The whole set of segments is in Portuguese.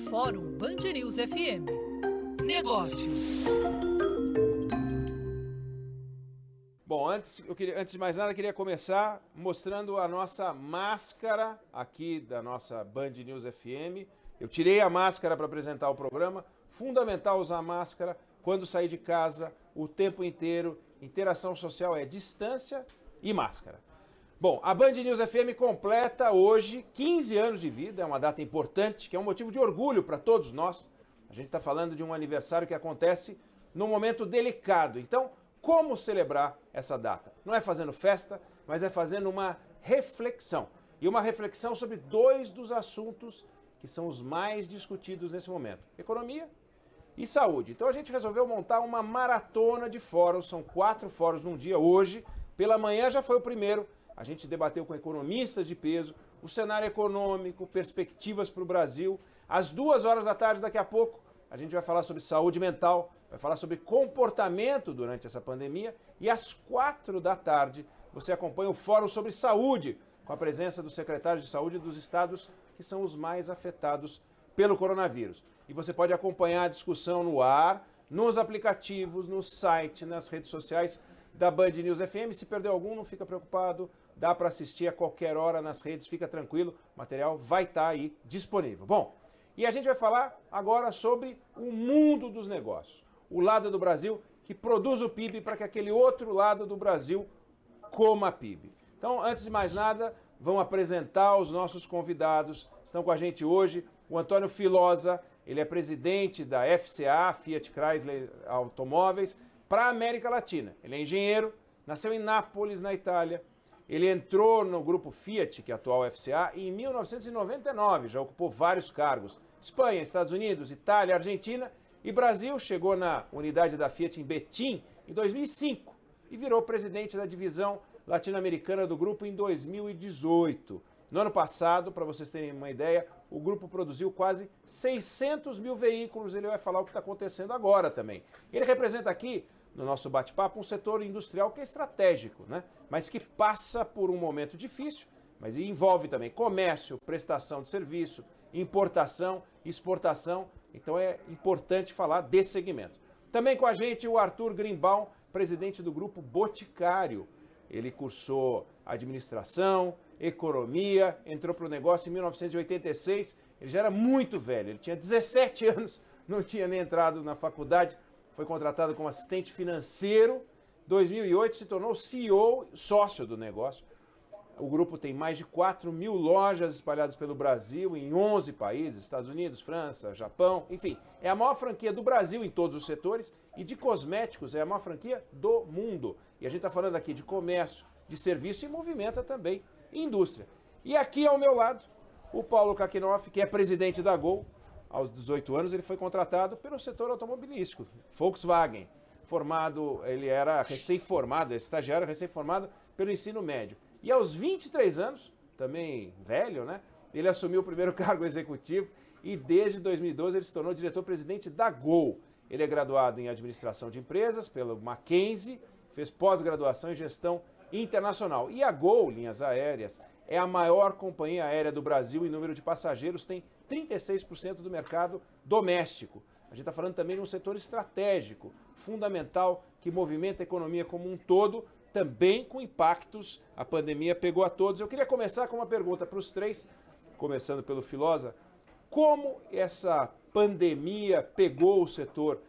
Fórum Band News FM. Negócios. Bom, antes de mais nada, eu queria começar mostrando a nossa máscara aqui da nossa Band News FM. Eu tirei a máscara para apresentar o programa. Fundamental usar máscara quando sair de casa, o tempo inteiro. Interação social é distância e máscara. Bom, a Band News FM completa hoje 15 anos de vida, é uma data importante, que é um motivo de orgulho para todos nós. A gente está falando de um aniversário que acontece num momento delicado. Então, como celebrar essa data? Não é fazendo festa, mas é fazendo uma reflexão. E uma reflexão sobre dois dos assuntos que são os mais discutidos nesse momento: economia e saúde. Então a gente resolveu montar uma maratona de fóruns, são 4 fóruns num dia hoje. Pela manhã já foi o primeiro. A gente debateu com economistas de peso, o cenário econômico, perspectivas para o Brasil. Às 2 horas da tarde, daqui a pouco, a gente vai falar sobre saúde mental, vai falar sobre comportamento durante essa pandemia. E às 4 da tarde, você acompanha o Fórum sobre Saúde, com a presença dos secretários de saúde dos estados que são os mais afetados pelo coronavírus. E você pode acompanhar a discussão no ar, nos aplicativos, no site, nas redes sociais da Band News FM. Se perdeu algum, não fica preocupado, dá para assistir a qualquer hora nas redes, fica tranquilo, o material vai estar aí disponível. Bom, e a gente vai falar agora sobre o mundo dos negócios, o lado do Brasil que produz o PIB para que aquele outro lado do Brasil coma PIB. Então, antes de mais nada, vamos apresentar os nossos convidados. Estão com a gente hoje o Antônio Filosa, ele é presidente da FCA, Fiat Chrysler Automóveis, para a América Latina. Ele é engenheiro, nasceu em Nápoles, na Itália. Ele entrou no grupo Fiat, que é a atual FCA, em 1999, já ocupou vários cargos. Espanha, Estados Unidos, Itália, Argentina e Brasil. Chegou na unidade da Fiat em Betim em 2005 e virou presidente da divisão latino-americana do grupo em 2018. No ano passado, para vocês terem uma ideia, o grupo produziu quase 600 mil veículos. Ele vai falar o que está acontecendo agora também. Ele representa aqui, no nosso bate-papo, um setor industrial que é estratégico, né? Mas que passa por um momento difícil, mas envolve também comércio, prestação de serviço, importação, exportação. Então é importante falar desse segmento. Também com a gente o Arthur Greenbaum, presidente do grupo Boticário. Ele cursou administração, economia, entrou para o negócio em 1986. Ele já era muito velho, ele tinha 17 anos, não tinha nem entrado na faculdade. Foi contratado como assistente financeiro. Em 2008 se tornou CEO, sócio do negócio. O grupo tem mais de 4 mil lojas espalhadas pelo Brasil, em 11 países, Estados Unidos, França, Japão, enfim. É a maior franquia do Brasil em todos os setores e de cosméticos é a maior franquia do mundo. E a gente está falando aqui de comércio, de serviço e movimenta também indústria. E aqui ao meu lado, o Paulo Kakinoff, que é presidente da Gol. Aos 18 anos ele foi contratado pelo setor automobilístico, Volkswagen. Ele era recém-formado, estagiário recém-formado pelo ensino médio. E aos 23 anos, também velho, né? Ele assumiu o primeiro cargo executivo e desde 2012 ele se tornou diretor-presidente da Gol. Ele é graduado em administração de empresas pelo Mackenzie, fez pós-graduação em gestão internacional. E a Gol, linhas aéreas, é a maior companhia aérea do Brasil em número de passageiros, tem 36% do mercado doméstico. A gente está falando também de um setor estratégico, fundamental, que movimenta a economia como um todo, também com impactos. A pandemia pegou a todos. Eu queria começar com uma pergunta para os três, começando pelo Filosa. Como essa pandemia pegou o setor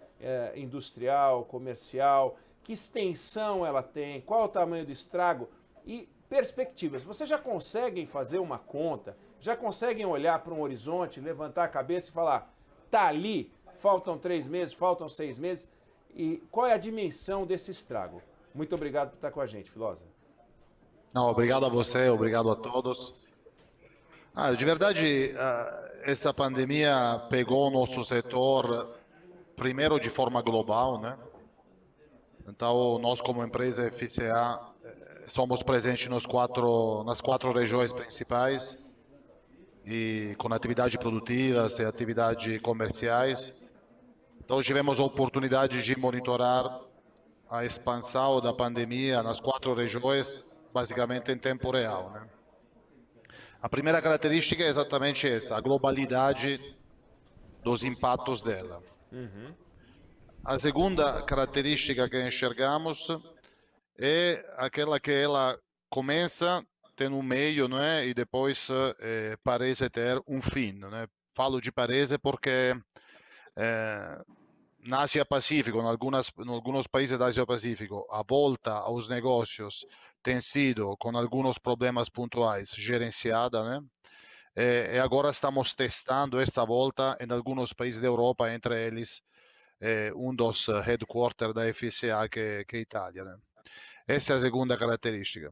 industrial, comercial? Que extensão ela tem? Qual é o tamanho do estrago? E perspectivas. Vocês já conseguem fazer uma conta? Já conseguem olhar para um horizonte, levantar a cabeça e falar, tá ali, faltam 3 meses, faltam 6 meses? E qual é a dimensão desse estrago? Muito obrigado por estar com a gente, Filosa. Não, obrigado a você, obrigado a todos. De verdade, essa pandemia pegou o nosso setor primeiro de forma global, né? Então, nós como empresa FCA somos presentes nas 4 regiões principais e com atividades produtivas e atividades comerciais. Então, tivemos a oportunidade de monitorar a expansão da pandemia nas 4 regiões, basicamente em tempo real, né? A primeira característica é exatamente essa, a globalidade dos impactos dela. Uhum. A segunda característica que enxergamos é aquela que ela começa, tem um meio, não é? E depois parece ter um fim, não é? Falo de parece porque na Ásia-Pacífico, em alguns países da Ásia-Pacífico, a volta aos negócios tem sido, com alguns problemas pontuais, gerenciada, né? E agora estamos testando essa volta em alguns países da Europa, entre eles um dos headquarters da FCA, que é a Itália, né? Essa é a segunda característica.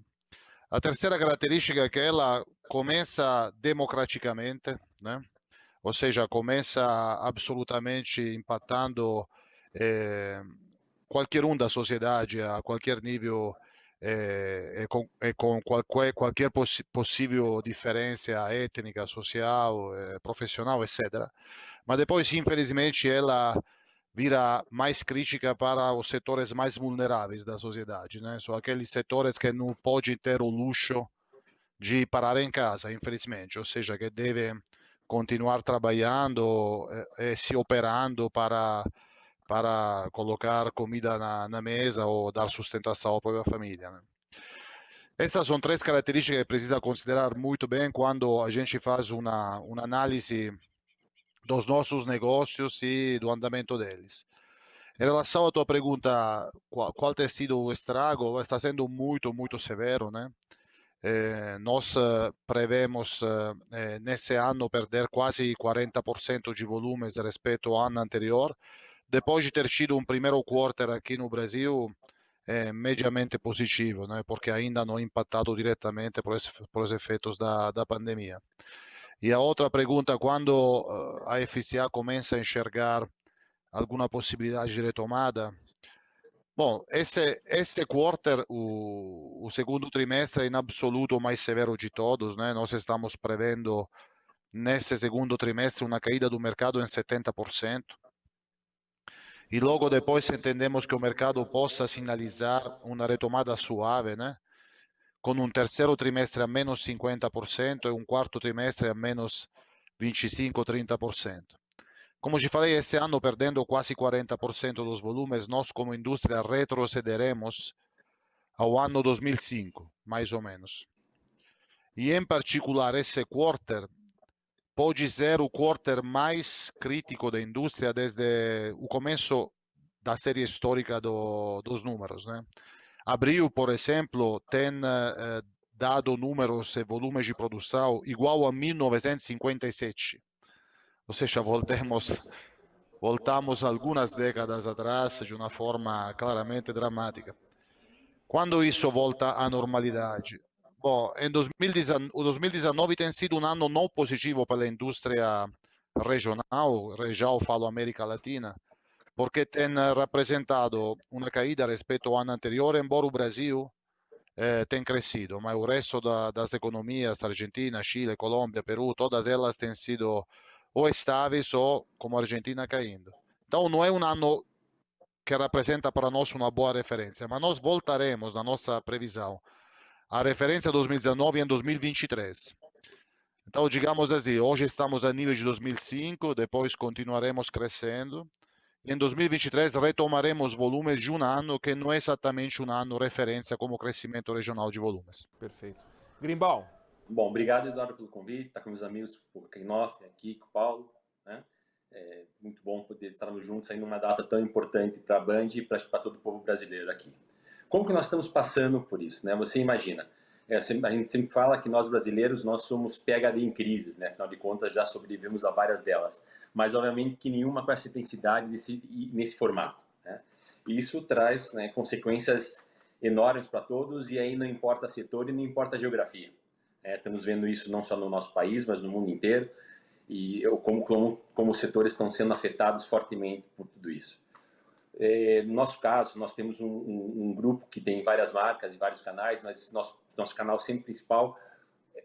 A terceira característica é que ela começa democraticamente, né? Ou seja, começa absolutamente impactando qualquer um da sociedade a qualquer nível com qualquer possível diferença étnica, social, profissional, etc. Mas depois, infelizmente, ela vira mais crítica para os setores mais vulneráveis da sociedade, né? São aqueles setores que não podem ter o luxo de parar em casa, infelizmente, ou seja, que devem continuar trabalhando e se operando para colocar comida na mesa ou dar sustentação à própria família, né? Essas são três características que precisa considerar muito bem quando a gente faz uma análise dos nossos negócios e do andamento deles. Em relação à tua pergunta, qual tem sido o estrago, está sendo muito, muito severo, né? Nós prevemos nesse ano perder quase 40% de volumes rispetto ao ano anterior, depois de ter tido um primeiro quarter aqui no Brasil mediamente positivo, né? Porque ainda não impactado diretamente por os efeitos da pandemia. E a outra pergunta, quando a FCA começa a enxergar alguma possibilidade de retomada? Bom, esse quarter, o segundo trimestre, é em absoluto o mais severo de todos, né? Nós estamos prevendo nesse segundo trimestre uma caída do mercado em 70%. E logo depois entendemos que o mercado possa sinalizar uma retomada suave, né? Com um terceiro trimestre a menos 50% e um quarto trimestre a menos 25-30%. Como te falei, esse ano, perdendo quase 40% dos volumes, nós como indústria retrocederemos ao ano 2005, mais ou menos. E em particular, esse quarter pode ser o quarter mais crítico da indústria desde o começo da série histórica dos números, né? Abril, por exemplo, tem dado números e volumes de produção igual a 1957. Ou seja, voltamos algumas décadas atrás de uma forma claramente dramática. Quando isso volta à normalidade? Bom, o 2019 tem sido um ano não positivo para a indústria regional, já falo América Latina, porque tem representado uma caída respeito ao ano anterior, embora o Brasil tem crescido, mas o resto das economias, Argentina, Chile, Colômbia, Peru, todas elas têm sido ou estáveis ou, como a Argentina, caindo. Então, não é um ano que representa para nós uma boa referência, mas nós voltaremos na nossa previsão à referência 2019 em 2023. Então, digamos assim, hoje estamos a nível de 2005, depois continuaremos crescendo. Em 2023 retomaremos volumes de um ano que não é exatamente um ano referência como crescimento regional de volumes. Perfeito. Grimbal. Bom, obrigado, Eduardo, pelo convite. Está com meus amigos, o Keinoff, aqui, com o Paulo, né? É muito bom poder estarmos juntos aí numa data tão importante para a Band e para todo o povo brasileiro aqui. Como que nós estamos passando por isso, né? Você imagina, a gente sempre fala que nós brasileiros, nós somos PhD em crises, né? Afinal de contas, já sobrevivemos a várias delas. Mas, obviamente, que nenhuma com essa intensidade nesse formato, né? E isso traz, né, consequências enormes para todos, e aí não importa setor e não importa geografia. Estamos vendo isso não só no nosso país, mas no mundo inteiro, e como os setores estão sendo afetados fortemente por tudo isso. No nosso caso, nós temos um grupo que tem várias marcas e vários canais, mas nosso canal sempre principal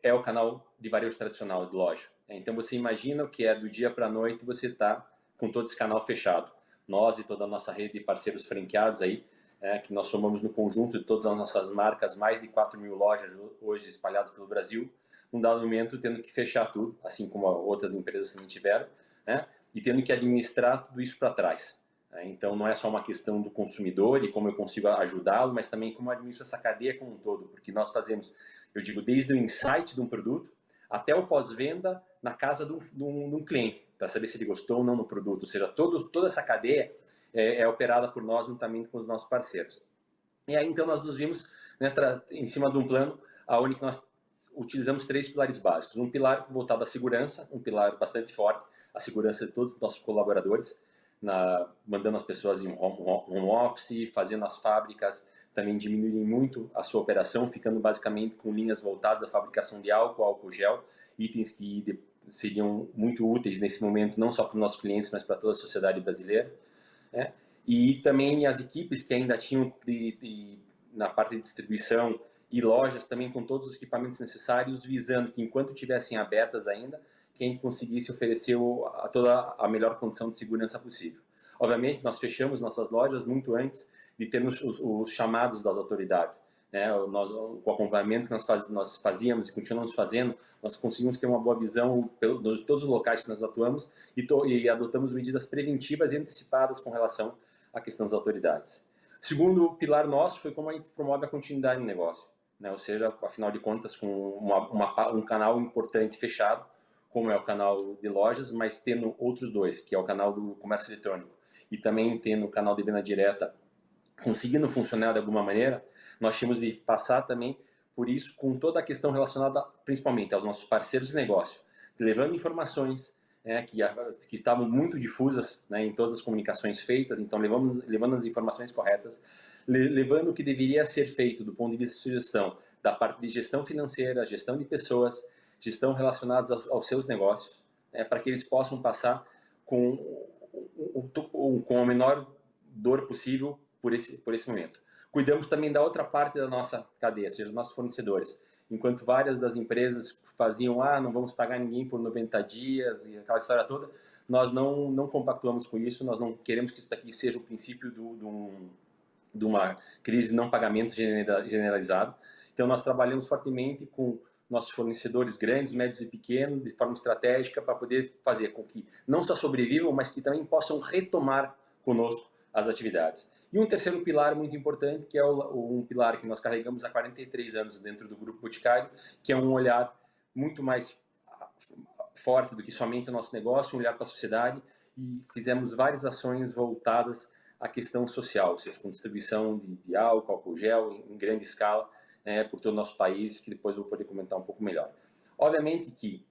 é o canal de varejo tradicional, de loja. Então você imagina que é do dia para a noite você está com todo esse canal fechado. Nós e toda a nossa rede de parceiros franqueados aí, que nós somamos no conjunto de todas as nossas marcas, mais de 4.000 lojas hoje espalhadas pelo Brasil, num dado momento tendo que fechar tudo, assim como outras empresas também tiveram, né? e tendo que administrar tudo isso para trás. Então, não é só uma questão do consumidor e como eu consigo ajudá-lo, mas também como eu administro essa cadeia como um todo, porque nós fazemos, eu digo, desde o insight de um produto até o pós-venda na casa de um cliente, para saber se ele gostou ou não do produto. Ou seja, toda essa cadeia é operada por nós juntamente com os nossos parceiros. E aí, então, nós nos vimos, né, em cima de um plano onde nós utilizamos 3 pilares básicos. Um pilar voltado à segurança, um pilar bastante forte, a segurança de todos os nossos colaboradores, mandando as pessoas em home office, fazendo as fábricas também diminuírem muito a sua operação, ficando basicamente com linhas voltadas à fabricação de álcool gel, itens que seriam muito úteis nesse momento, não só para os nossos clientes, mas para toda a sociedade brasileira. Né? E também as equipes que ainda tinham na parte de distribuição e lojas também com todos os equipamentos necessários, visando que enquanto estivessem abertas ainda, que a gente conseguisse oferecer toda a melhor condição de segurança possível. Obviamente, nós fechamos nossas lojas muito antes de termos os chamados das autoridades. Né? Com o acompanhamento que nós fazíamos e continuamos fazendo, nós conseguimos ter uma boa visão de todos os locais que nós atuamos e adotamos medidas preventivas e antecipadas com relação à questão das autoridades. Segundo pilar nosso foi como a gente promove a continuidade no negócio. Né? Ou seja, afinal de contas, com um canal importante fechado, como é o canal de lojas, mas tendo outros 2, que é o canal do comércio eletrônico e também tendo o canal de venda direta conseguindo funcionar de alguma maneira, nós tínhamos de passar também por isso com toda a questão relacionada principalmente aos nossos parceiros de negócio, levando informações que estavam muito difusas, né, em todas as comunicações feitas, então levando as informações corretas, levando o que deveria ser feito do ponto de vista de sugestão, da parte de gestão financeira, gestão de pessoas, gestão relacionadas aos seus negócios, para que eles possam passar com a menor dor possível por esse momento. Cuidamos também da outra parte da nossa cadeia, ou seja, os nossos fornecedores. Enquanto várias das empresas faziam, não vamos pagar ninguém por 90 dias e aquela história toda, nós não compactuamos com isso, nós não queremos que isso daqui seja o princípio de uma crise de não pagamento generalizado. Então, nós trabalhamos fortemente com nossos fornecedores grandes, médios e pequenos, de forma estratégica, para poder fazer com que não só sobrevivam, mas que também possam retomar conosco as atividades. E um terceiro pilar muito importante, que é um pilar que nós carregamos há 43 anos dentro do Grupo Boticário, que é um olhar muito mais forte do que somente o nosso negócio, um olhar para a sociedade, e fizemos várias ações voltadas à questão social, ou seja, com distribuição de álcool gel em grande escala, por todo o nosso país, que depois eu vou poder comentar um pouco melhor. Obviamente que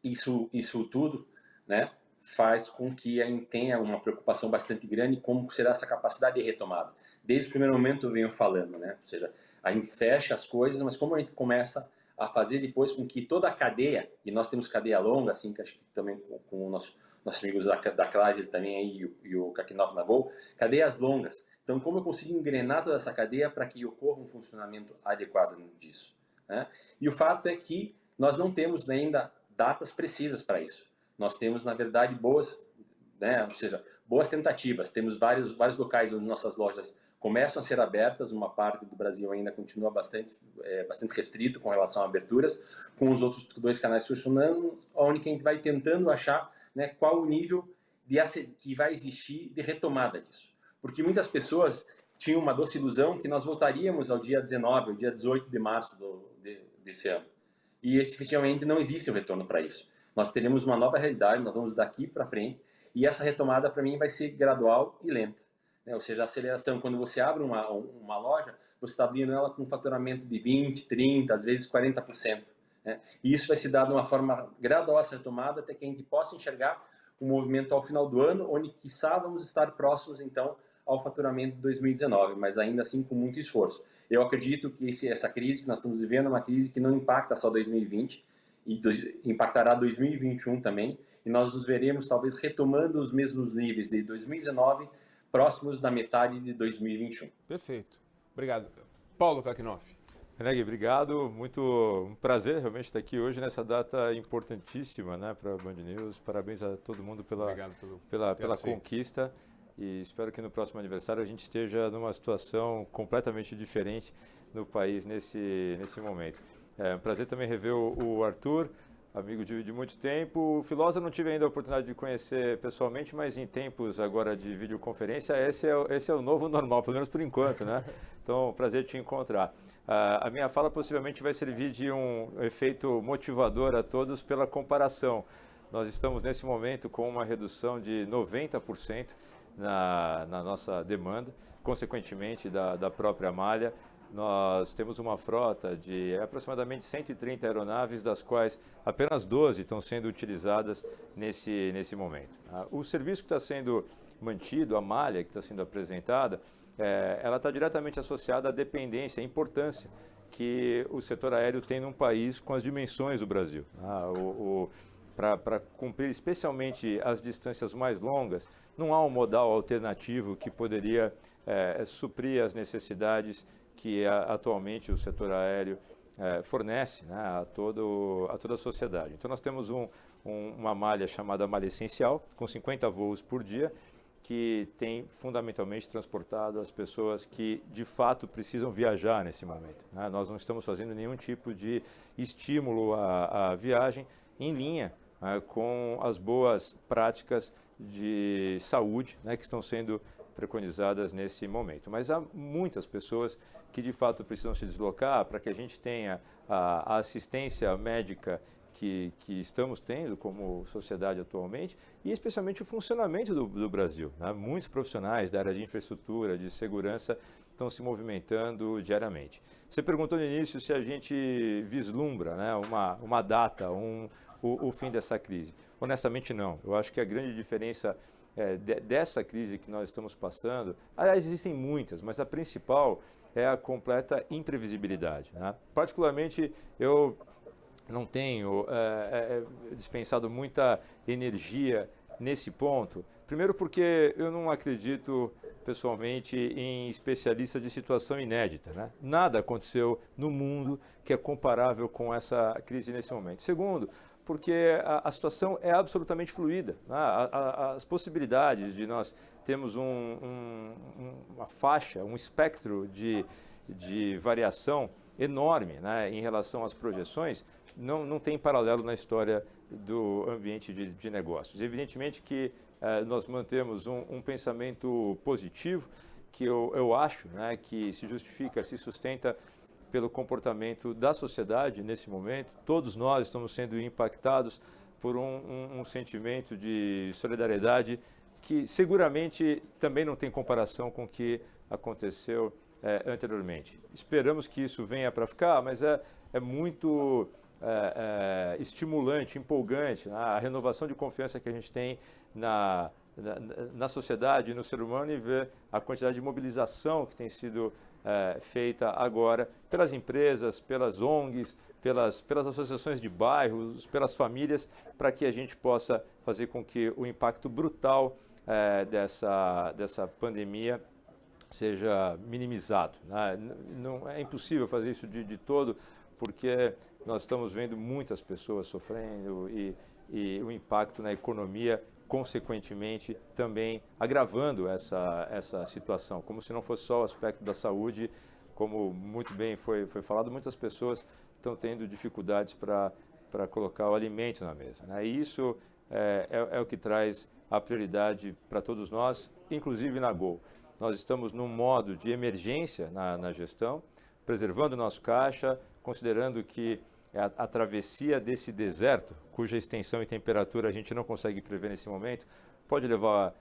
isso tudo, né, faz com que a gente tenha uma preocupação bastante grande como será essa capacidade de retomada. Desde o primeiro momento eu venho falando, né? Ou seja, a gente fecha as coisas, mas como a gente começa a fazer depois com que toda a cadeia, e nós temos cadeia longa, assim, que acho que também com nossos amigos da Chrysler também aí, e o Kakinoff na Gol, cadeias longas. Então, como eu consigo engrenar toda essa cadeia para que ocorra um funcionamento adequado disso, né? E o fato é que nós não temos ainda datas precisas para isso. Nós temos, na verdade, boas tentativas. Temos vários locais onde nossas lojas começam a ser abertas. Uma parte do Brasil ainda continua bastante restrito com relação a aberturas, com os outros 2 canais funcionando, onde a gente vai tentando achar, né, qual o nível que vai existir de retomada disso. Porque muitas pessoas tinham uma doce ilusão que nós voltaríamos ao dia 19, ao dia 18 de março desse ano. E efetivamente não existe um retorno para isso. Nós teremos uma nova realidade, nós vamos daqui para frente, e essa retomada para mim vai ser gradual e lenta. Né? Ou seja, a aceleração, quando você abre uma loja, você está abrindo ela com um faturamento de 20%, 30%, às vezes 40%. Né? E isso vai se dar de uma forma gradual essa retomada, até que a gente possa enxergar um movimento ao final do ano, onde, quiçá, vamos estar próximos, então, ao faturamento de 2019, mas ainda assim com muito esforço. Eu acredito que essa crise que nós estamos vivendo é uma crise que não impacta só 2020, e impactará 2021 também, e nós nos veremos talvez retomando os mesmos níveis de 2019, próximos da metade de 2021. Perfeito. Obrigado. Paulo Kakinoff. Reneg, obrigado. Muito um prazer realmente estar aqui hoje nessa data importantíssima, né, para a Band News. Parabéns a todo mundo pela conquista. E espero que no próximo aniversário a gente esteja numa situação completamente diferente no país nesse momento. É um prazer também rever o Arthur, amigo de muito tempo. O Filosa não tive ainda a oportunidade de conhecer pessoalmente, mas em tempos agora de videoconferência, esse é o novo normal, pelo menos por enquanto, né? Então, prazer te encontrar. A minha fala possivelmente vai servir de um efeito motivador a todos pela comparação. Nós estamos nesse momento com uma redução de 90% na nossa demanda, consequentemente da própria malha. Nós temos uma frota de aproximadamente 130 aeronaves, das quais apenas 12 estão sendo utilizadas nesse momento. O serviço que está sendo mantido, a malha que está sendo apresentada, ela está diretamente associada à dependência, à importância que o setor aéreo tem num país com as dimensões do Brasil. Para cumprir especialmente as distâncias mais longas, não há um modal alternativo que poderia suprir as necessidades que atualmente o setor aéreo fornece, né, a toda a sociedade. Então nós temos uma malha chamada malha essencial, com 50 voos por dia, que tem fundamentalmente transportado as pessoas que de fato precisam viajar nesse momento, né? Nós não estamos fazendo nenhum tipo de estímulo à viagem em linha com as boas práticas de saúde, né, que estão sendo preconizadas nesse momento. Mas há muitas pessoas que de fato precisam se deslocar para que a gente tenha a assistência médica que estamos tendo como sociedade atualmente e especialmente o funcionamento do Brasil, né? Muitos profissionais da área de infraestrutura, de segurança estão se movimentando diariamente. Você perguntou no início se a gente vislumbra, né, uma data, o fim dessa crise. Honestamente não. Eu acho que a grande diferença dessa crise que nós estamos passando, aliás, existem muitas, mas a principal é a completa imprevisibilidade, né? Particularmente, eu não tenho dispensado muita energia nesse ponto. Primeiro porque eu não acredito pessoalmente em especialistas de situação inédita, né? Nada aconteceu no mundo que é comparável com essa crise nesse momento. Segundo, porque a situação é absolutamente fluida, né? As possibilidades de nós termos uma faixa, um espectro de variação enorme, né, em relação às projeções, não tem paralelo na história do ambiente de negócios. Evidentemente que nós mantemos um pensamento positivo, que eu acho, né, que se justifica, se sustenta pelo comportamento da sociedade nesse momento. Todos nós estamos sendo impactados por um sentimento de solidariedade que seguramente também não tem comparação com o que aconteceu anteriormente. Esperamos que isso venha para ficar, mas é muito estimulante, empolgante, né? A renovação de confiança que a gente tem na sociedade, no ser humano, e ver a quantidade de mobilização que tem sido feita agora pelas empresas, pelas ONGs, pelas associações de bairros, pelas famílias, para que a gente possa fazer com que o impacto brutal dessa pandemia seja minimizado, né? Não é impossível fazer isso de todo, porque nós estamos vendo muitas pessoas sofrendo e o impacto na economia, consequentemente, também agravando essa situação. Como se não fosse só o aspecto da saúde, como muito bem foi falado, muitas pessoas estão tendo dificuldades para colocar o alimento na mesa, né? E isso é o que traz a prioridade para todos nós, inclusive na Gol. Nós estamos num modo de emergência na gestão, preservando o nosso caixa, considerando que a travessia desse deserto, cuja extensão e temperatura a gente não consegue prever nesse momento, pode levar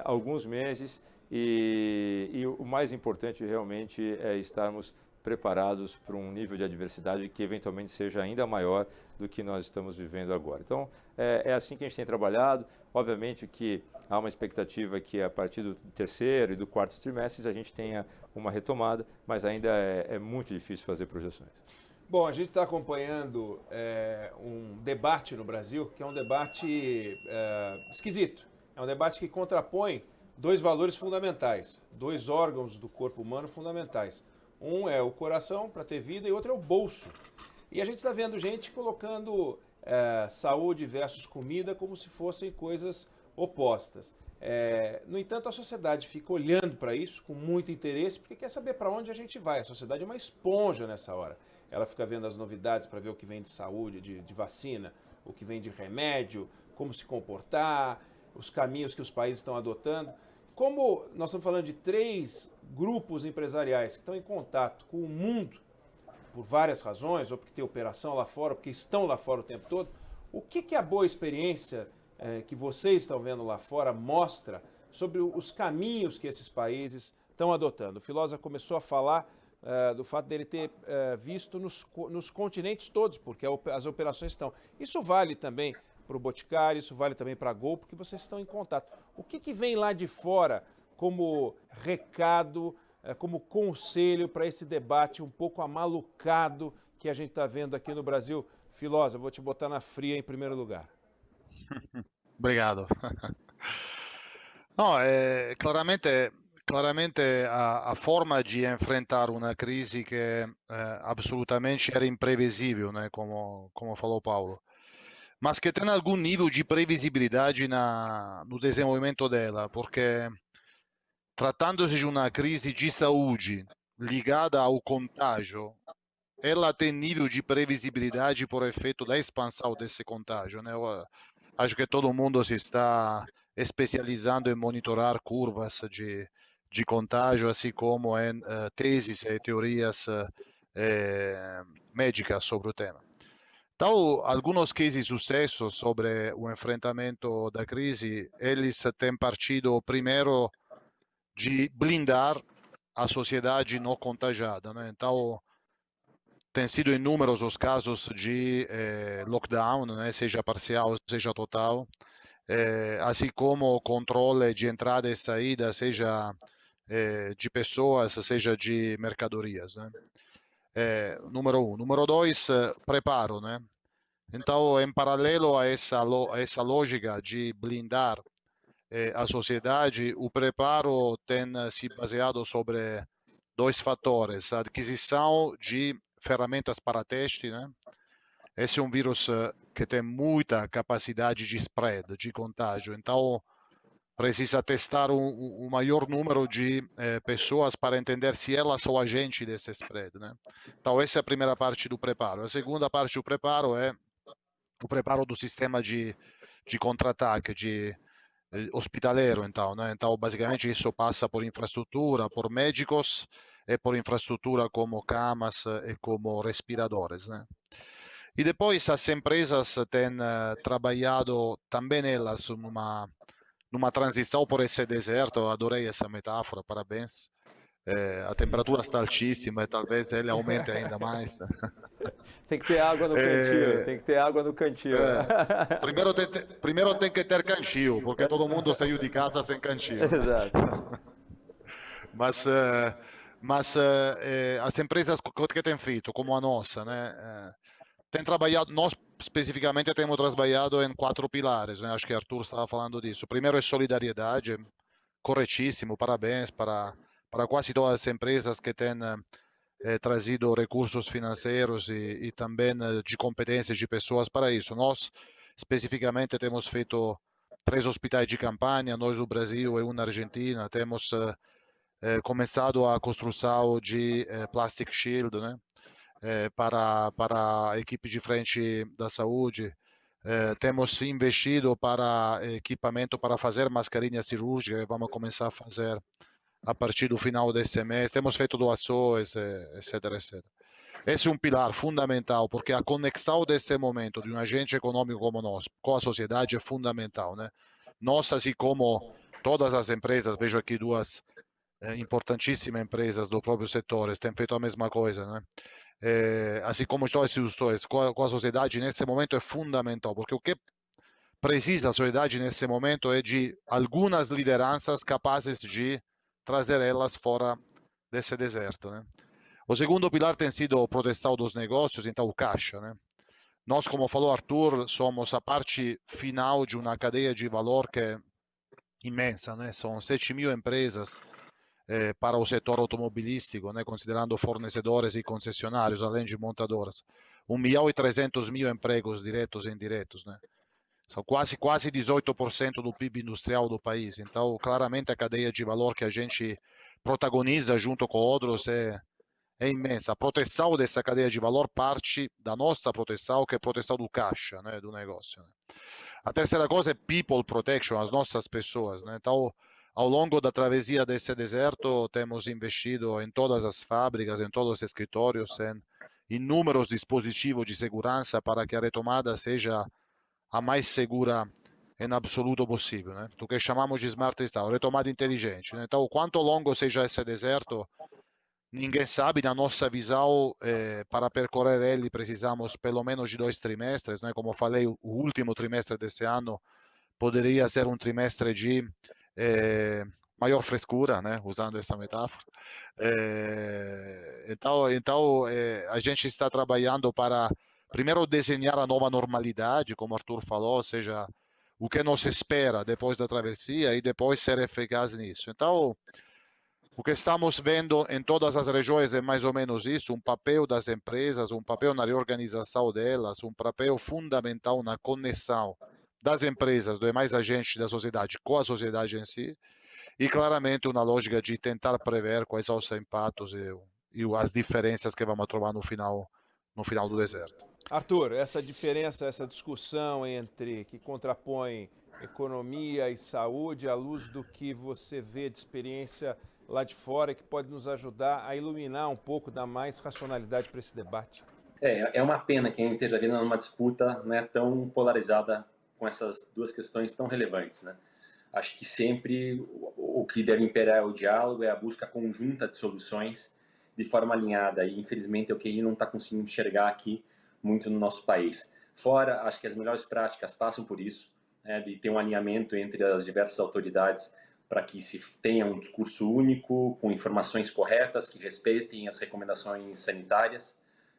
alguns meses e o mais importante realmente é estarmos preparados para um nível de adversidade que eventualmente seja ainda maior do que nós estamos vivendo agora. Então, é assim que a gente tem trabalhado. Obviamente que há uma expectativa que a partir do terceiro e do quarto trimestres a gente tenha uma retomada, mas ainda é muito difícil fazer projeções. Bom, a gente está acompanhando um debate no Brasil que é um debate esquisito. É um debate que contrapõe dois valores fundamentais, dois órgãos do corpo humano fundamentais. Um é o coração para ter vida e outro é o bolso. E a gente está vendo gente colocando saúde versus comida como se fossem coisas opostas. No entanto, a sociedade fica olhando para isso com muito interesse, porque quer saber para onde a gente vai. A sociedade é uma esponja nessa hora. Ela fica vendo as novidades para ver o que vem de saúde, de vacina, o que vem de remédio, como se comportar, os caminhos que os países estão adotando. Como nós estamos falando de 3 grupos empresariais que estão em contato com o mundo, por várias razões, ou porque tem operação lá fora, ou porque estão lá fora o tempo todo, o que a boa experiência que vocês estão vendo lá fora mostra sobre os caminhos que esses países estão adotando? O Filosa começou a falar do fato dele ter visto nos continentes todos, porque as operações estão. Isso vale também para o Boticário, isso vale também para a Gol, porque vocês estão em contato. O que vem lá de fora como recado, como conselho para esse debate um pouco amalucado que a gente está vendo aqui no Brasil? Filosa, vou te botar na fria em primeiro lugar. Obrigado. No, claramente a forma de enfrentar uma crise que absolutamente era imprevisível, né, como falou Paulo, mas que tem algum nível de previsibilidade no desenvolvimento dela, porque tratando-se de uma crise de saúde ligada ao contágio, ela tem nível de previsibilidade por efeito da expansão desse contágio, né? Eu acho que todo mundo se está especializando em monitorar curvas de contágio, assim como em teses e teorias médicas sobre o tema. Então, alguns cases de sucesso sobre o enfrentamento da crise, eles têm partido primeiro de blindar a sociedade não contagiada, né? Então, tem sido inúmeros os casos de lockdown, né? Seja parcial, seja total, assim como controle de entrada e saída, seja de pessoas, seja de mercadorias, né? Número 1. Número 2, preparo, né? Então, em paralelo a essa lógica de blindar a sociedade, o preparo tem se baseado sobre 2 fatores: a aquisição de ferramentas para teste, né? Esse é um vírus que tem muita capacidade de spread, de contágio, então precisa testar um maior número de pessoas para entender se elas são agentes desse spread, né? Então essa é a primeira parte do preparo. A segunda parte do preparo é o preparo do sistema de contra-ataque, de hospitaleiro, então, né? Então, basicamente, isso passa por infraestrutura, por médicos e por infraestrutura como camas e como respiradores, né? E depois as empresas têm trabalhado também elas numa transição por esse deserto. Eu adorei essa metáfora, parabéns. A temperatura está altíssima e talvez ele aumente ainda mais. Tem que ter água no cantinho, tem que ter água no cantinho. Primeiro tem que ter cantinho, porque todo mundo saiu de casa sem cantinho. Exato. Mas as empresas que têm feito, como a nossa, né, têm trabalhado, nós especificamente temos trabalhado em 4 pilares, né? Acho que Arthur estava falando disso. O primeiro é solidariedade, corretíssimo, parabéns para quase todas as empresas que têm trazido recursos financeiros e também de competências de pessoas para isso. Nós, especificamente, temos feito 3 hospitais de campanha, nós no Brasil e um na Argentina. Temos começado a construção de Plastic Shield, né? Para a equipe de frente da saúde. Temos investido para equipamento para fazer mascarinha cirúrgica, vamos começar a fazer a partir do final desse mês. Temos feito doações, etc, etc. Esse é um pilar fundamental, porque a conexão desse momento de um agente econômico como nós com a sociedade é fundamental, né? Nós, assim como todas as empresas, vejo aqui 2 importantíssimas empresas do próprio setor, têm feito a mesma coisa, né? Assim como todos os setores, com a sociedade nesse momento é fundamental, porque o que precisa a sociedade nesse momento é de algumas lideranças capazes de trazer elas fora desse deserto, né? O segundo pilar tem sido a proteção dos negócios, então o caixa, né? Nós, como falou Arthur, somos a parte final de uma cadeia de valor que é imensa, né? São 7.000 empresas para o setor automobilístico, né? Considerando fornecedores e concessionários, além de montadoras. 1.300.000 empregos diretos e indiretos, né? São quase 18% do PIB industrial do país. Então, claramente, a cadeia de valor que a gente protagoniza junto com outros é é imensa. A proteção dessa cadeia de valor parte da nossa proteção, que é a proteção do caixa, né, do negócio. Né? A terceira coisa é people protection, as nossas pessoas. Né? Então, ao longo da travessia desse deserto, temos investido em todas as fábricas, em todos os escritórios, em inúmeros dispositivos de segurança para que a retomada seja a mais segura em absoluto possível, né? Do que chamamos de smart restart, retomada inteligente. Né? Então, quanto longo seja esse deserto, ninguém sabe. Na nossa visão, para percorrer ele, precisamos pelo menos de 2 trimestres. Né? Como falei, o último trimestre desse ano poderia ser um trimestre de maior frescura, né? Usando essa metáfora. Então, a gente está trabalhando para, primeiro, desenhar a nova normalidade, como Arthur falou, ou seja, o que nos espera depois da travessia e depois ser eficaz nisso. Então, o que estamos vendo em todas as regiões é mais ou menos isso, um papel das empresas, um papel na reorganização delas, um papel fundamental na conexão das empresas, dos demais agentes da sociedade com a sociedade em si, e claramente uma lógica de tentar prever quais são os impactos e as diferenças que vamos trovar no final do deserto. Arthur, essa diferença, essa discussão entre que contrapõe economia e saúde, à luz do que você vê de experiência lá de fora, que pode nos ajudar a iluminar um pouco, dar mais racionalidade para esse debate. É uma pena que a gente esteja vendo uma disputa, né, tão polarizada com essas duas questões tão relevantes, né? Acho que sempre o que deve imperar é o diálogo, é a busca conjunta de soluções de forma alinhada, e infelizmente o QI não está conseguindo enxergar aqui muito no nosso país. Fora, acho que as melhores práticas passam por isso, né, de ter um alinhamento entre as diversas autoridades para que se tenha um discurso único, com informações corretas, que respeitem as recomendações sanitárias,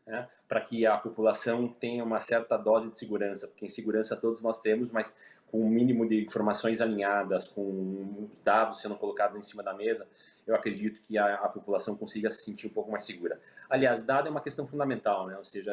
né, para que a população tenha uma certa dose de segurança, porque em segurança todos nós temos, mas com um mínimo de informações alinhadas, com os dados sendo colocados em cima da mesa, eu acredito que a população consiga se sentir um pouco mais segura. Aliás, dado é uma questão fundamental, né? Ou seja,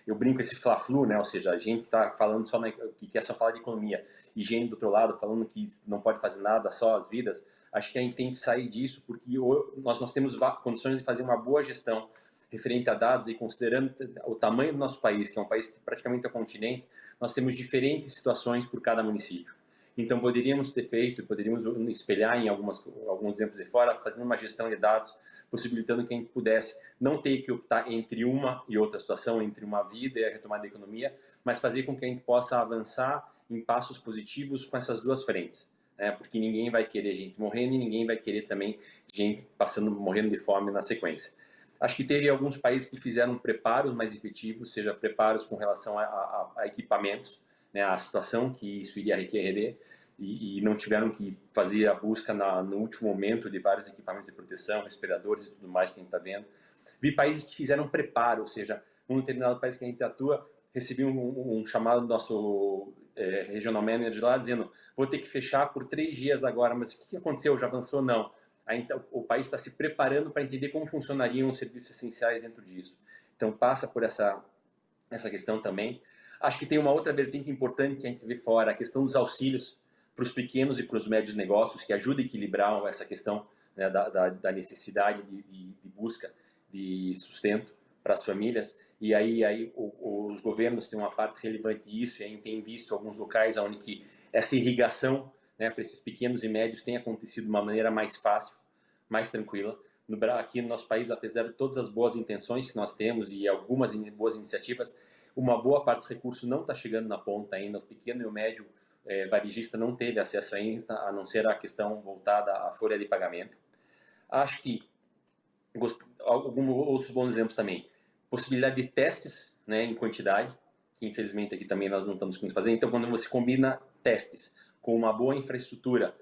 eu brinco esse fla-flu, né? Ou seja, a gente que está falando só que quer só falar de economia, e gente do outro lado falando que não pode fazer nada, só as vidas. Acho que a gente tem que sair disso, porque nós temos condições de fazer uma boa gestão referente a dados, e considerando o tamanho do nosso país, que é um país que praticamente é um continente, nós temos diferentes situações por cada município. Então, poderíamos espelhar em alguns exemplos de fora, fazendo uma gestão de dados, possibilitando que a gente pudesse não ter que optar entre uma e outra situação, entre uma vida e a retomada da economia, mas fazer com que a gente possa avançar em passos positivos com essas duas frentes. Porque ninguém vai querer gente morrendo e ninguém vai querer também gente morrendo de fome na sequência. Acho que teve alguns países que fizeram preparos mais efetivos, seja preparos com relação a equipamentos, né, a situação que isso iria requerer, e não tiveram que fazer a busca no último momento de vários equipamentos de proteção, respiradores e tudo mais que a gente está vendo. Vi países que fizeram preparo, ou seja, um determinado país que a gente atua, recebi um chamado do nosso regional manager lá, dizendo, vou ter que fechar por 3 dias agora, mas o que aconteceu? Já avançou? Não. O país está se preparando para entender como funcionariam os serviços essenciais dentro disso. Então, passa por essa questão também. Acho que tem uma outra vertente importante que a gente vê fora, a questão dos auxílios para os pequenos e para os médios negócios, que ajuda a equilibrar essa questão, né, da necessidade de busca de sustento para as famílias. E aí os governos têm uma parte relevante disso, e a gente tem visto alguns locais onde que essa irrigação, né, para esses pequenos e médios tem acontecido de uma maneira mais fácil, mais tranquila. Aqui no nosso país, apesar de todas as boas intenções que nós temos e algumas boas iniciativas, uma boa parte dos recursos não está chegando na ponta ainda. O pequeno e o médio varejista não teve acesso ainda, a não ser a questão voltada à folha de pagamento. Acho que alguns outros bons exemplos também. Possibilidade de testes, né, em quantidade, que infelizmente aqui também nós não estamos conseguindo fazer. Então, quando você combina testes com uma boa infraestrutura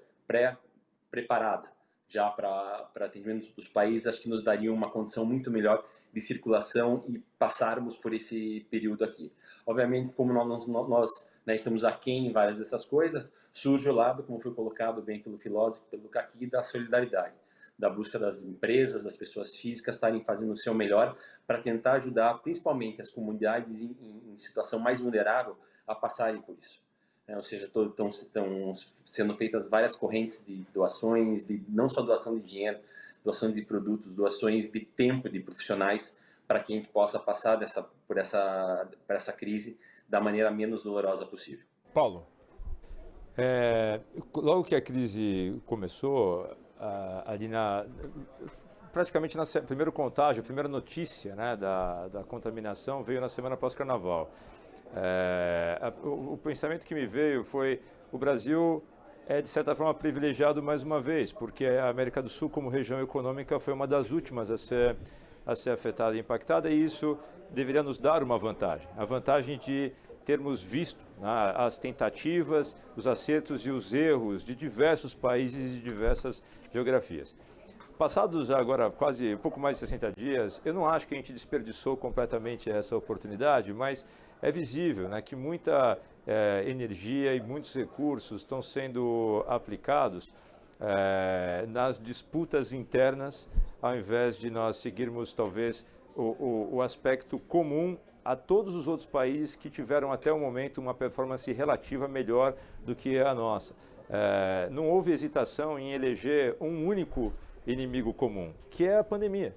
preparada já para atendimento dos países, acho que nos daria uma condição muito melhor de circulação e passarmos por esse período aqui. Obviamente, como nós né, estamos aquém em várias dessas coisas, surge o lado, como foi colocado bem pelo filósofo, pelo Caqui, da solidariedade, da busca das empresas, das pessoas físicas estarem fazendo o seu melhor para tentar ajudar, principalmente as comunidades em situação mais vulnerável, a passarem por isso. Ou seja, estão sendo feitas várias correntes de doações, não só doação de dinheiro, doação de produtos, doações de tempo de profissionais, para que a gente possa passar por essa crise da maneira menos dolorosa possível. Paulo. Logo que a crise começou, ali praticamente na primeiro contágio, a primeira notícia, né, da contaminação veio na semana pós-carnaval. O pensamento que me veio foi: o Brasil é, de certa forma, privilegiado mais uma vez, porque a América do Sul, como região econômica, foi uma das últimas a ser afetada e impactada, e isso deveria nos dar uma vantagem. A vantagem de termos visto, né, as tentativas, os acertos e os erros de diversos países e diversas geografias. Passados agora quase um pouco mais de 60 dias, eu não acho que a gente desperdiçou completamente essa oportunidade, mas é visível, né, que muita energia e muitos recursos estão sendo aplicados nas disputas internas, ao invés de nós seguirmos talvez o aspecto comum a todos os outros países que tiveram até o momento uma performance relativa melhor do que a nossa. Não houve hesitação em eleger um único inimigo comum, que é a pandemia.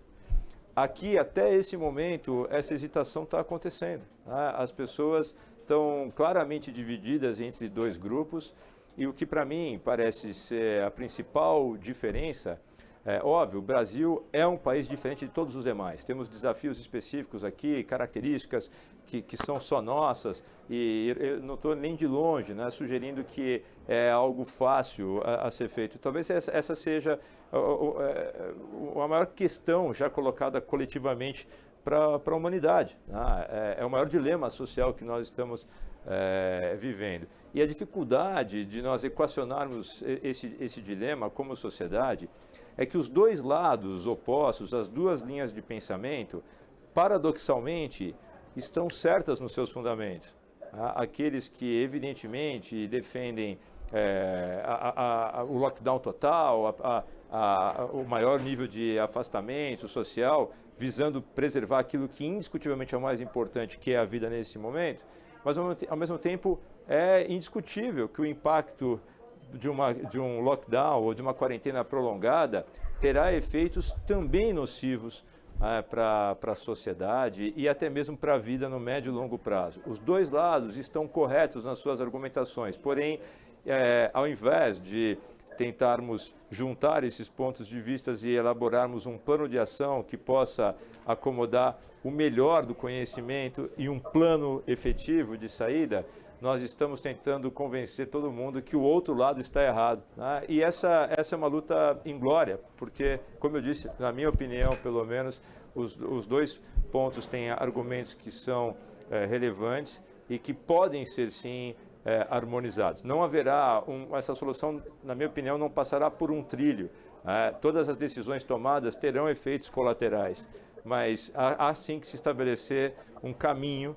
Aqui, até esse momento, essa hesitação está acontecendo, né? As pessoas estão claramente divididas entre dois grupos, e o que para mim parece ser a principal diferença, óbvio, o Brasil é um país diferente de todos os demais. Temos desafios específicos aqui, características que são só nossas, e eu não estou nem de longe, né, sugerindo que é algo fácil a ser feito. Talvez essa seja a maior questão já colocada coletivamente para a humanidade, né? É o maior dilema social que nós estamos vivendo. E a dificuldade de nós equacionarmos esse dilema como sociedade é que os dois lados opostos, as duas linhas de pensamento, paradoxalmente, estão certas nos seus fundamentos. Aqueles que, evidentemente, defendem o lockdown total, o maior nível de afastamento social, visando preservar aquilo que indiscutivelmente é o mais importante, que é a vida nesse momento, mas ao mesmo tempo é indiscutível que o impacto de um lockdown ou de uma quarentena prolongada terá efeitos também nocivos para a sociedade e até mesmo para a vida no médio e longo prazo. Os dois lados estão corretos nas suas argumentações, porém, ao invés de tentarmos juntar esses pontos de vista e elaborarmos um plano de ação que possa acomodar o melhor do conhecimento e um plano efetivo de saída, nós estamos tentando convencer todo mundo que o outro lado está errado, né? E essa é uma luta inglória, porque, como eu disse, na minha opinião, pelo menos, os dois pontos têm argumentos que são relevantes e que podem ser, sim, harmonizados. Não haverá, essa solução, na minha opinião, não passará por um trilho. Todas as decisões tomadas terão efeitos colaterais, mas há sim que se estabelecer um caminho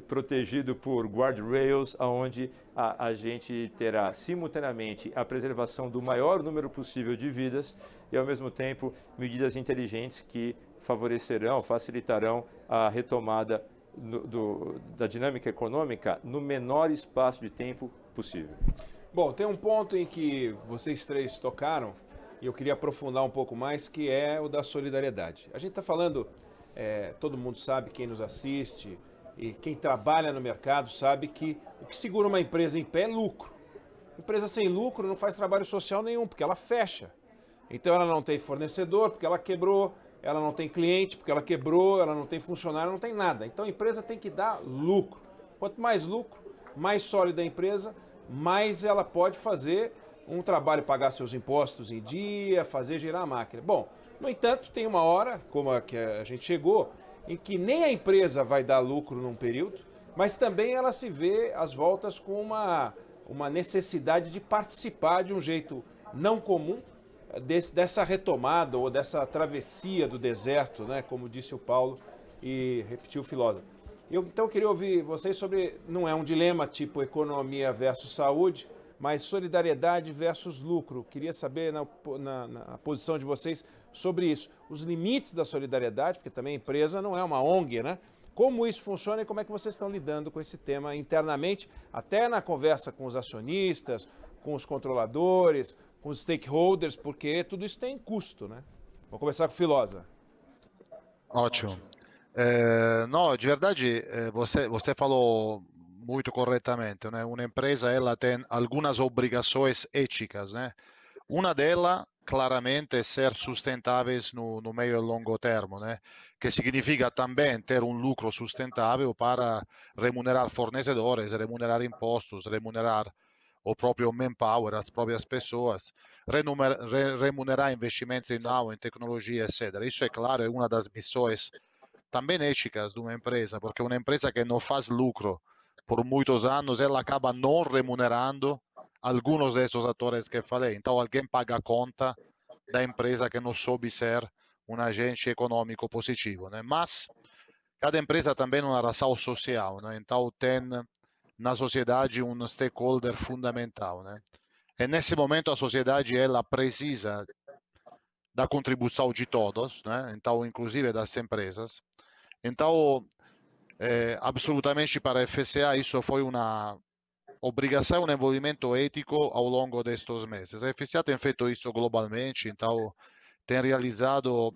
protegido por guardrails, onde a gente terá simultaneamente a preservação do maior número possível de vidas e, ao mesmo tempo, medidas inteligentes que favorecerão, facilitarão a retomada da dinâmica econômica no menor espaço de tempo possível. Bom, tem um ponto em que vocês três tocaram e eu queria aprofundar um pouco mais, que é o da solidariedade. A gente está falando, todo mundo sabe, quem nos assiste e quem trabalha no mercado sabe que o que segura uma empresa em pé é lucro. Empresa sem lucro não faz trabalho social nenhum, porque ela fecha. Então ela não tem fornecedor, porque ela quebrou, ela não tem cliente, porque ela quebrou, ela não tem funcionário, não tem nada. Então a empresa tem que dar lucro. Quanto mais lucro, mais sólida a empresa, mais ela pode fazer um trabalho, pagar seus impostos em dia, fazer girar a máquina. Bom, no entanto, tem uma hora, como a que a gente chegou, em que nem a empresa vai dar lucro num período, mas também ela se vê às voltas com uma necessidade de participar de um jeito não comum dessa retomada ou dessa travessia do deserto, né, como disse o Paulo e repetiu o filósofo. Então eu queria ouvir vocês sobre, não é um dilema tipo economia versus saúde, mas solidariedade versus lucro. Queria saber na posição de vocês sobre isso. Os limites da solidariedade, porque também a empresa não é uma ONG, né? Como isso funciona e como é que vocês estão lidando com esse tema internamente, até na conversa com os acionistas, com os controladores, com os stakeholders, porque tudo isso tem custo, né? Vamos começar com o Filosa. Ótimo. No, de verdade, você falou muito corretamente, né? Uma empresa, ela tem algumas obrigações éticas, né? Uma delas, claramente, é ser sustentáveis no meio e longo termo, né? Que significa também ter um lucro sustentável para remunerar fornecedores, remunerar impostos, remunerar o próprio manpower, as próprias pessoas, remunerar investimentos em know-how, em tecnologia, etc. Isso, é claro, é uma das missões também éticas de uma empresa, porque uma empresa que não faz lucro por muitos anos, ela acaba não remunerando alguns desses atores que falei. Então, alguém paga a conta da empresa que não soube ser um agente econômico positivo, né? Mas cada empresa também é uma razão social, né? Então, tem na sociedade um stakeholder fundamental, né? E nesse momento a sociedade ela precisa da contribuição de todos, né? Então, inclusive das empresas. Então, absolutamente para a FCA isso foi uma obrigação, um envolvimento ético ao longo destes meses. A FCA tem feito isso globalmente, então tem realizado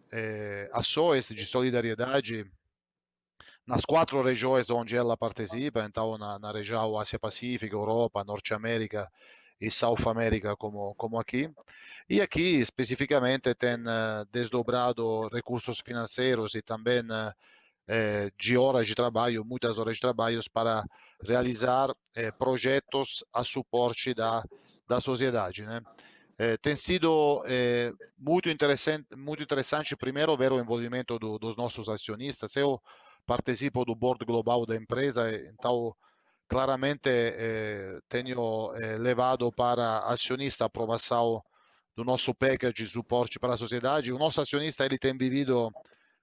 ações de solidariedade nas 4 regiões onde ela participa, então na região Ásia-Pacífico, Europa, Norte América e South América, como aqui. E aqui, especificamente, tem desdobrado recursos financeiros e também de horas de trabalho, muitas horas de trabalho, para realizar projetos a suporte da sociedade, né? Tem sido muito interessante, primeiro, ver o envolvimento dos nossos acionistas. Eu participo do board global da empresa, então claramente tenho levado para acionista a aprovação do nosso package de suporte para a sociedade. O nosso acionista ele tem vivido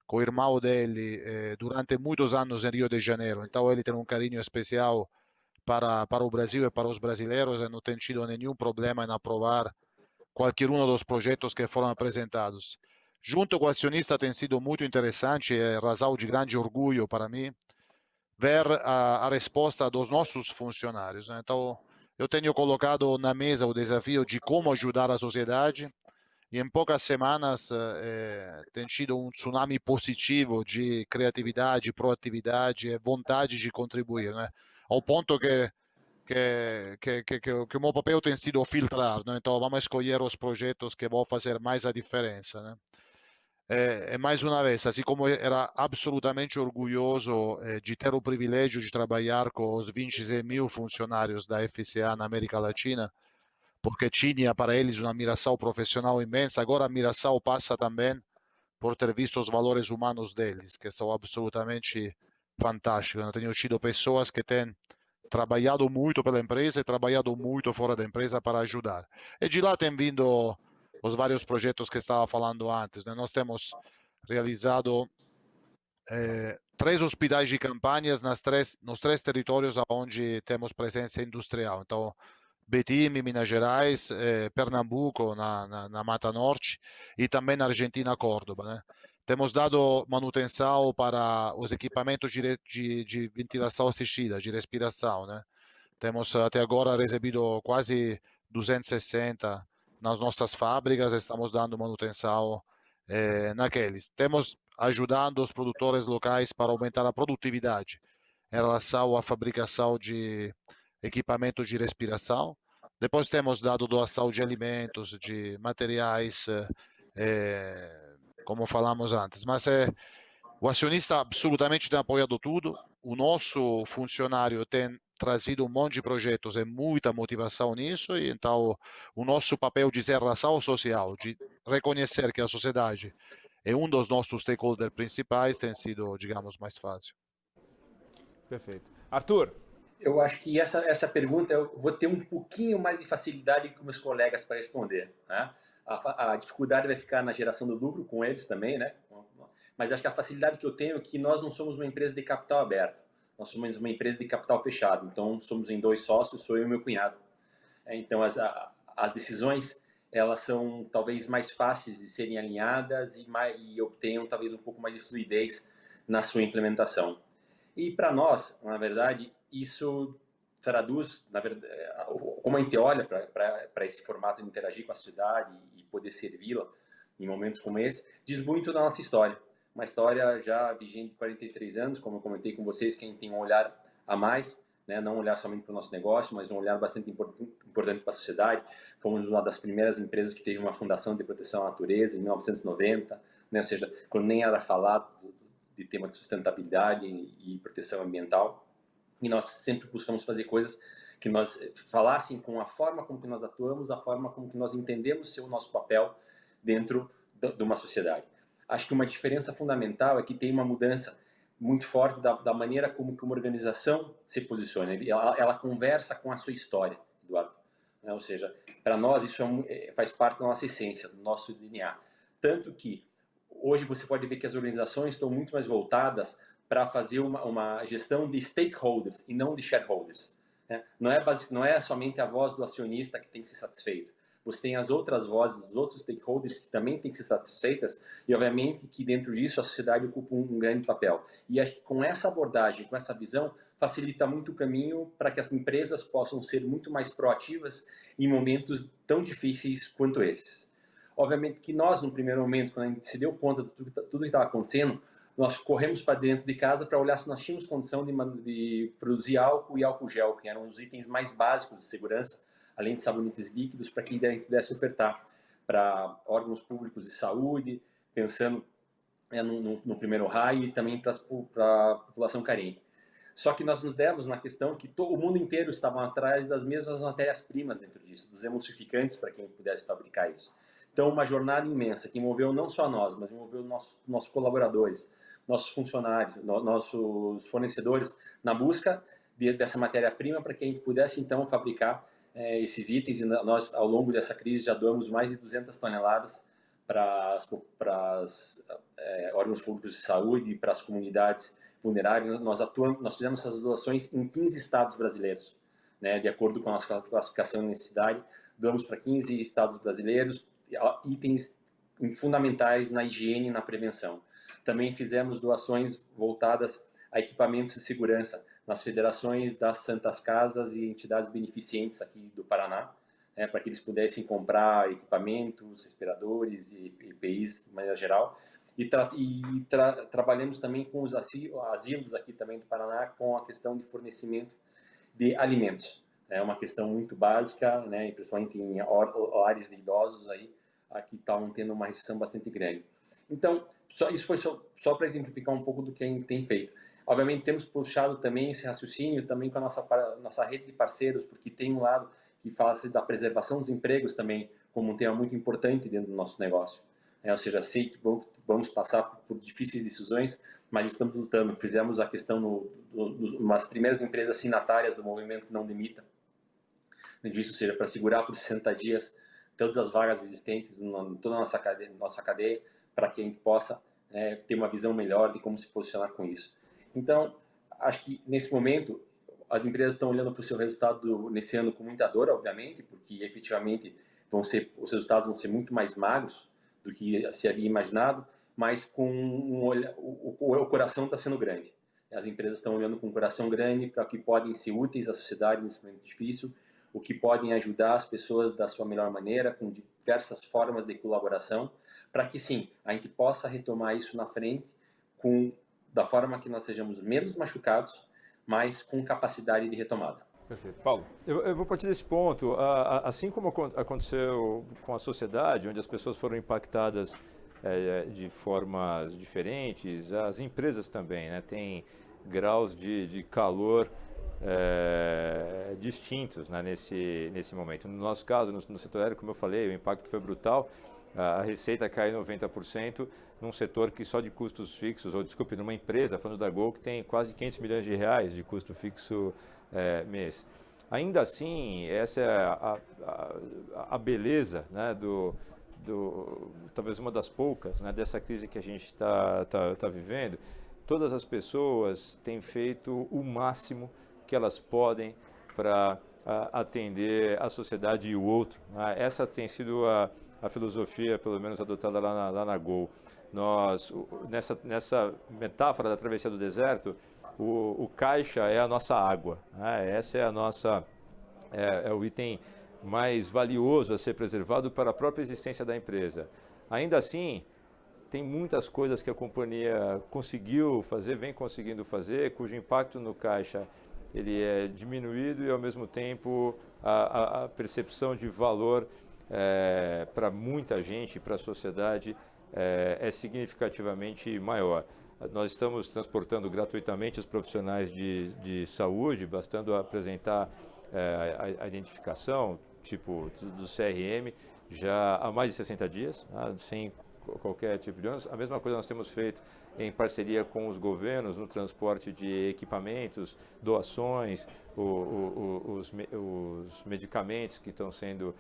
com o irmão dele durante muitos anos em Rio de Janeiro, então ele tem um carinho especial para o Brasil e para os brasileiros e não tem tido nenhum problema em aprovar qualquer um dos projetos que foram apresentados. Junto com o acionista tem sido muito interessante e razão de grande orgulho para mim ver a resposta dos nossos funcionários, né? Então, eu tenho colocado na mesa o desafio de como ajudar a sociedade e em poucas semanas tem tido um tsunami positivo de criatividade, proatividade e vontade de contribuir, né? Ao ponto que o meu papel tem sido filtrar, né? Então vamos escolher os projetos que vão fazer mais a diferença, né? Mais uma vez, assim como era absolutamente orgulhoso de ter o privilégio de trabalhar com os 26 mil funcionários da FCA na América Latina, porque tinha para eles uma admiração profissional imensa, agora a admiração passa também por ter visto os valores humanos deles, que são absolutamente fantásticos. Eu tenho tido pessoas que têm trabalhado muito pela empresa e trabalhado muito fora da empresa para ajudar. E de lá tem vindo os vários projetos que estava falando antes, né? Nós temos realizado 3 hospitais de campanhas nos 3 territórios onde temos presença industrial. Então, Betim, Minas Gerais, Pernambuco, na Mata Norte, e também na Argentina, Córdoba, né? Temos dado manutenção para os equipamentos de ventilação assistida, de respiração, né? Temos até agora recebido quase 260 nas nossas fábricas, estamos dando manutenção naqueles. Temos ajudando os produtores locais para aumentar a produtividade em relação à fabricação de equipamentos de respiração. Depois temos dado doação de alimentos, de materiais, como falamos antes. Mas o acionista absolutamente tem apoiado tudo. O nosso funcionário tem trazido um monte de projetos e muita motivação nisso. E então, o nosso papel de ser razão social, de reconhecer que a sociedade é um dos nossos stakeholders principais, tem sido, digamos, mais fácil. Perfeito. Arthur. Eu acho que essa pergunta eu vou ter um pouquinho mais de facilidade com meus colegas para responder, né? A dificuldade vai ficar na geração do lucro com eles também, né? Mas acho que a facilidade que eu tenho é que nós não somos uma empresa de capital aberto. Nós somos uma empresa de capital fechado. Então, somos em 2 sócios, sou eu e meu cunhado. Então, as decisões, elas são talvez mais fáceis de serem alinhadas e obtenham talvez um pouco mais de fluidez na sua implementação. E para nós, na verdade, isso traduz, na verdade, como a gente olha para esse formato de interagir com a sociedade e poder servi-la, em momentos como esse, diz muito da nossa história. Uma história já vigente de 43 anos, como eu comentei com vocês, quem tem um olhar a mais, né? Não olhar somente para o nosso negócio, mas um olhar bastante importante para a sociedade. Fomos uma das primeiras empresas que teve uma fundação de proteção à natureza em 1990, né? Ou seja, quando nem era falado de tema de sustentabilidade e proteção ambiental. E nós sempre buscamos fazer coisas que nós falassem com a forma como que nós atuamos, a forma como que nós entendemos ser o nosso papel dentro de uma sociedade. Acho que uma diferença fundamental é que tem uma mudança muito forte da maneira como que uma organização se posiciona. Ela conversa com a sua história, Eduardo. Ou seja, para nós isso faz parte da nossa essência, do nosso DNA. Tanto que hoje você pode ver que as organizações estão muito mais voltadas para fazer uma gestão de stakeholders e não de shareholders. Não é somente a voz do acionista que tem que ser satisfeita. Você tem as outras vozes dos outros stakeholders que também têm que ser satisfeitas e, obviamente, que dentro disso a sociedade ocupa um grande papel. E acho que com essa abordagem, com essa visão, facilita muito o caminho para que as empresas possam ser muito mais proativas em momentos tão difíceis quanto esses. Obviamente que nós, no primeiro momento, quando a gente se deu conta de tudo que estava acontecendo, nós corremos para dentro de casa para olhar se nós tínhamos condição de produzir álcool e álcool gel, que eram os itens mais básicos de segurança, além de sabonetes líquidos, para que a gente pudesse ofertar para órgãos públicos de saúde, pensando no primeiro raio e também para a população carente. Só que nós nos demos na questão que o mundo inteiro estava atrás das mesmas matérias-primas dentro disso, dos emulsificantes para quem pudesse fabricar isso. Então, uma jornada imensa que envolveu não só nós, mas envolveu nossos colaboradores, nossos funcionários, nossos fornecedores na busca dessa matéria-prima para que a gente pudesse, então, fabricar esses itens. E nós, ao longo dessa crise, já doamos mais de 200 toneladas para órgãos públicos de saúde e para as comunidades vulneráveis. Nós fizemos essas doações em 15 estados brasileiros, né, de acordo com a nossa classificação de necessidade. Doamos para 15 estados brasileiros itens fundamentais na higiene e na prevenção. Também fizemos doações voltadas a equipamentos de segurança nas federações das Santas Casas e entidades beneficentes aqui do Paraná, para que eles pudessem comprar equipamentos, respiradores e EPIs de maneira geral. E trabalhamos também com os asilos aqui também do Paraná com a questão de fornecimento de alimentos. É uma questão muito básica, né, principalmente em áreas de idosos aí, aqui estavam tendo uma restrição bastante grande. Então, isso foi só para exemplificar um pouco do que a gente tem feito. Obviamente, temos puxado também esse raciocínio também com a nossa rede de parceiros, porque tem um lado que fala-se da preservação dos empregos também, como um tema muito importante dentro do nosso negócio. Ou seja, sei que vamos passar por difíceis decisões, mas estamos lutando. Fizemos a questão nas primeiras empresas signatárias do movimento Não Demita, disso, ou seja, para segurar por 60 dias todas as vagas existentes em toda a nossa cadeia, para que a gente possa ter uma visão melhor de como se posicionar com isso. Então, acho que nesse momento as empresas estão olhando para o seu resultado nesse ano com muita dor, obviamente, porque efetivamente os resultados vão ser muito mais magros do que se havia imaginado, mas com o coração está sendo grande. As empresas estão olhando com um coração grande para o que podem ser úteis à sociedade nesse momento difícil, o que podem ajudar as pessoas da sua melhor maneira, com diversas formas de colaboração, para que sim, a gente possa retomar isso na frente da forma que nós sejamos menos machucados, mas com capacidade de retomada. Perfeito. Paulo? Eu vou partir desse ponto. Assim como aconteceu com a sociedade, onde as pessoas foram impactadas de formas diferentes, as empresas também, né, têm graus de calor distintos, né, nesse momento. No nosso caso, no setor aéreo, como eu falei, o impacto foi brutal. A receita cai 90% num setor que só de custos fixos, numa empresa, falando da Gol, que tem quase 500 milhões de reais de custo fixo mês. Ainda assim, essa é a beleza, né, talvez uma das poucas, né, dessa crise que a gente está vivendo. Todas as pessoas têm feito o máximo que elas podem para atender a sociedade e o outro. Né? Essa tem sido a filosofia, pelo menos adotada lá na Gol. Nós, nessa metáfora da travessia do deserto, o caixa é a nossa água. Né? Essa é o item mais valioso a ser preservado para a própria existência da empresa. Ainda assim, tem muitas coisas que a companhia conseguiu fazer, vem conseguindo fazer, cujo impacto no caixa ele é diminuído e, ao mesmo tempo, a percepção de valor para muita gente, para a sociedade, é significativamente maior. Nós estamos transportando gratuitamente os profissionais de saúde, bastando apresentar a identificação, tipo do CRM, já há mais de 60 dias, sem qualquer tipo de ônus. A mesma coisa nós temos feito em parceria com os governos no transporte de equipamentos, doações, os medicamentos que estão sendo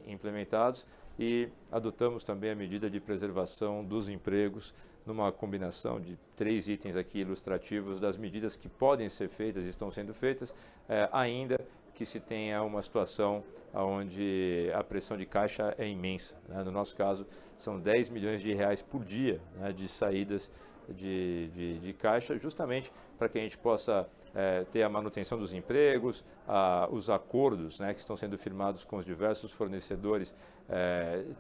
implementados, e adotamos também a medida de preservação dos empregos numa combinação de 3 itens aqui ilustrativos das medidas que podem ser feitas e estão sendo feitas, ainda que se tenha uma situação onde a pressão de caixa é imensa, né? No nosso caso, são 10 milhões de reais por dia, né, de saídas de caixa, justamente para que a gente possa ter a manutenção dos empregos, os acordos, né, que estão sendo firmados com os diversos fornecedores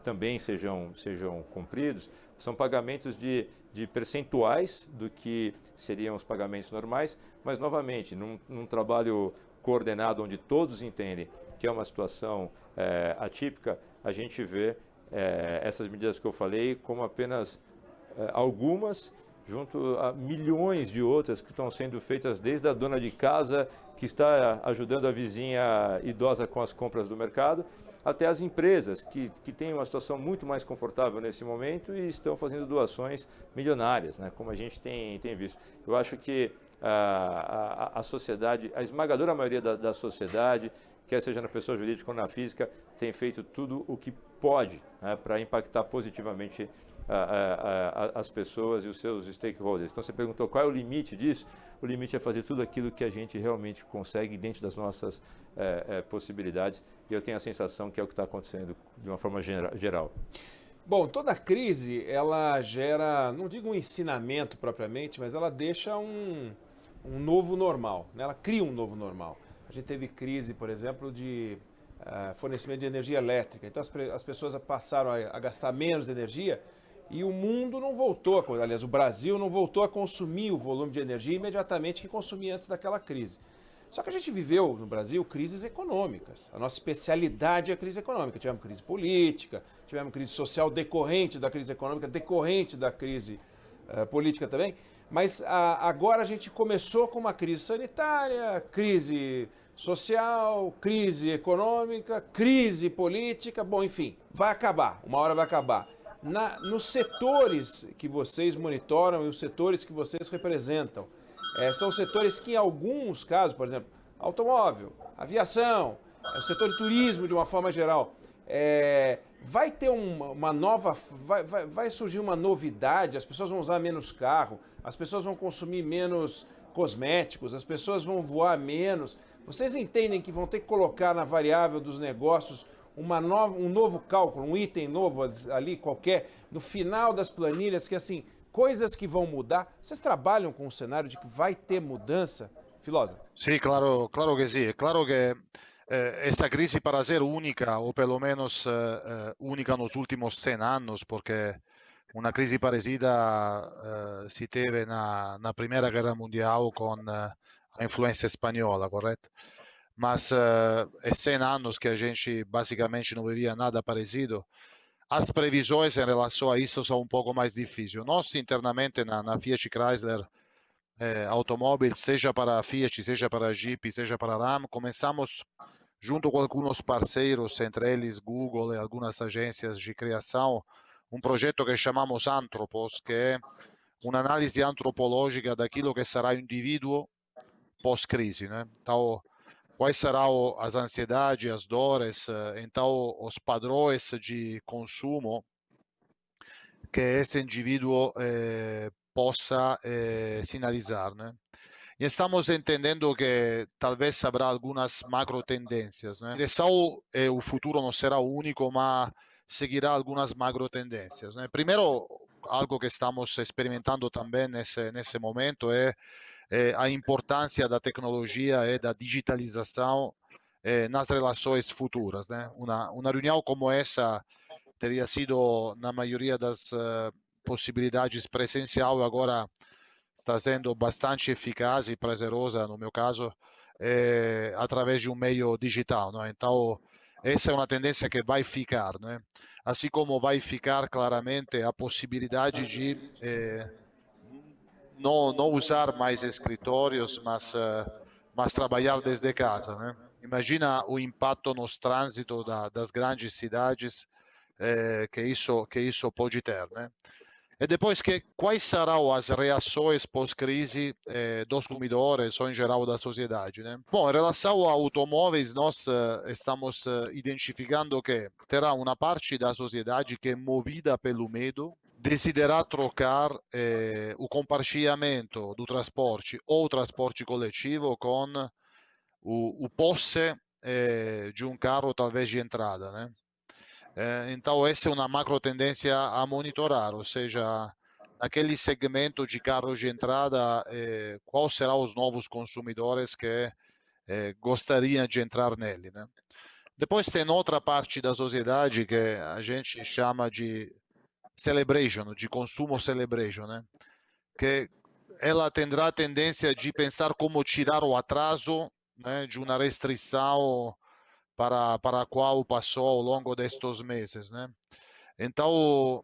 também sejam cumpridos. São pagamentos de percentuais do que seriam os pagamentos normais, mas, novamente, num trabalho coordenado onde todos entendem que é uma situação atípica, a gente vê essas medidas que eu falei como apenas algumas, junto a milhões de outras que estão sendo feitas desde a dona de casa, que está ajudando a vizinha idosa com as compras do mercado, até as empresas que têm uma situação muito mais confortável nesse momento e estão fazendo doações milionárias, né, como a gente tem visto. Eu acho que a sociedade, a esmagadora maioria da sociedade, quer seja na pessoa jurídica ou na física, tem feito tudo o que pode, né, para impactar positivamente as pessoas e os seus stakeholders. Então, você perguntou qual é o limite disso? O limite é fazer tudo aquilo que a gente realmente consegue dentro das nossas possibilidades, e eu tenho a sensação que é o que está acontecendo de uma forma geral. Bom, toda crise, ela gera, não digo um ensinamento propriamente, mas ela deixa um novo normal, né? Ela cria um novo normal. A gente teve crise, por exemplo, de fornecimento de energia elétrica. Então as pessoas passaram a gastar menos energia e o mundo não voltou, aliás, o Brasil não voltou a consumir o volume de energia imediatamente que consumia antes daquela crise. Só que a gente viveu no Brasil crises econômicas. A nossa especialidade é a crise econômica. Tivemos crise política, tivemos crise social decorrente da crise econômica, decorrente da crise política também. Mas agora a gente começou com uma crise sanitária, crise social, crise econômica, crise política. Bom, enfim, vai acabar, uma hora vai acabar. Nos setores que vocês monitoram e os setores que vocês representam, são setores que, em alguns casos, por exemplo, automóvel, aviação, o setor de turismo de uma forma geral, vai ter uma nova, vai surgir uma novidade, as pessoas vão usar menos carro, as pessoas vão consumir menos cosméticos, as pessoas vão voar menos. Vocês entendem que vão ter que colocar na variável dos negócios um novo cálculo, um item novo ali qualquer, no final das planilhas, que assim, coisas que vão mudar? Vocês trabalham com um cenário de que vai ter mudança, Filosa? Sí, claro que sí. Claro que esa crisis para ser única, o pelo menos única nos últimos 100 anos, porque una crisi parecida si teve na Primeira Guerra Mundial com a influência espanhola, correto? Mas é 100 anos que a gente basicamente não vivia nada parecido. As previsões em relação a isso são um pouco mais difíceis. Nós, internamente, na Fiat Chrysler Automóveis, seja para Fiat, seja para Jeep, seja para Ram, começamos, junto com alguns parceiros, entre eles Google e algumas agências de criação, um projeto que chamamos Anthropos, que é uma análise antropológica daquilo que será o indivíduo pós-crise, né? Então, quais serão as ansiedades, as dores, então os padrões de consumo que esse indivíduo possa sinalizar, né? E estamos entendendo que talvez haverá algumas macro tendências, né? A direção o futuro não será o único, mas seguirá algumas macro tendências, né? Primeiro, algo que estamos experimentando também nesse momento é a importância da tecnologia e da digitalização nas relações futuras, né? Uma reunião como essa teria sido, na maioria das possibilidades, presencial, agora está sendo bastante eficaz e prazerosa, no meu caso, através de um meio digital, não é? Então, essa é uma tendência que vai ficar, não é? Assim como vai ficar claramente a possibilidade de não usar mais escritórios, mas trabalhar desde casa, né? Imagina o impacto nos trânsitos das grandes cidades que isso pode ter, né? E depois, quais serão as reações pós-crise dos consumidores ou em geral da sociedade, né? Bom, em relação a automóveis, nós estamos identificando que terá uma parte da sociedade que é movida pelo medo, decidirá trocar o compartilhamento do transporte ou transporte coletivo com o posse de um carro talvez de entrada, né? Então, essa é uma macro tendência a monitorar, ou seja, naquele segmento de carros de entrada, quais serão os novos consumidores que gostariam de entrar nele, né? Depois tem outra parte da sociedade que a gente chama de celebration, de consumo celebration, né? Que ela terá a tendência de pensar como tirar o atraso, né, de uma restrição para a qual passou ao longo destes meses, né? Então,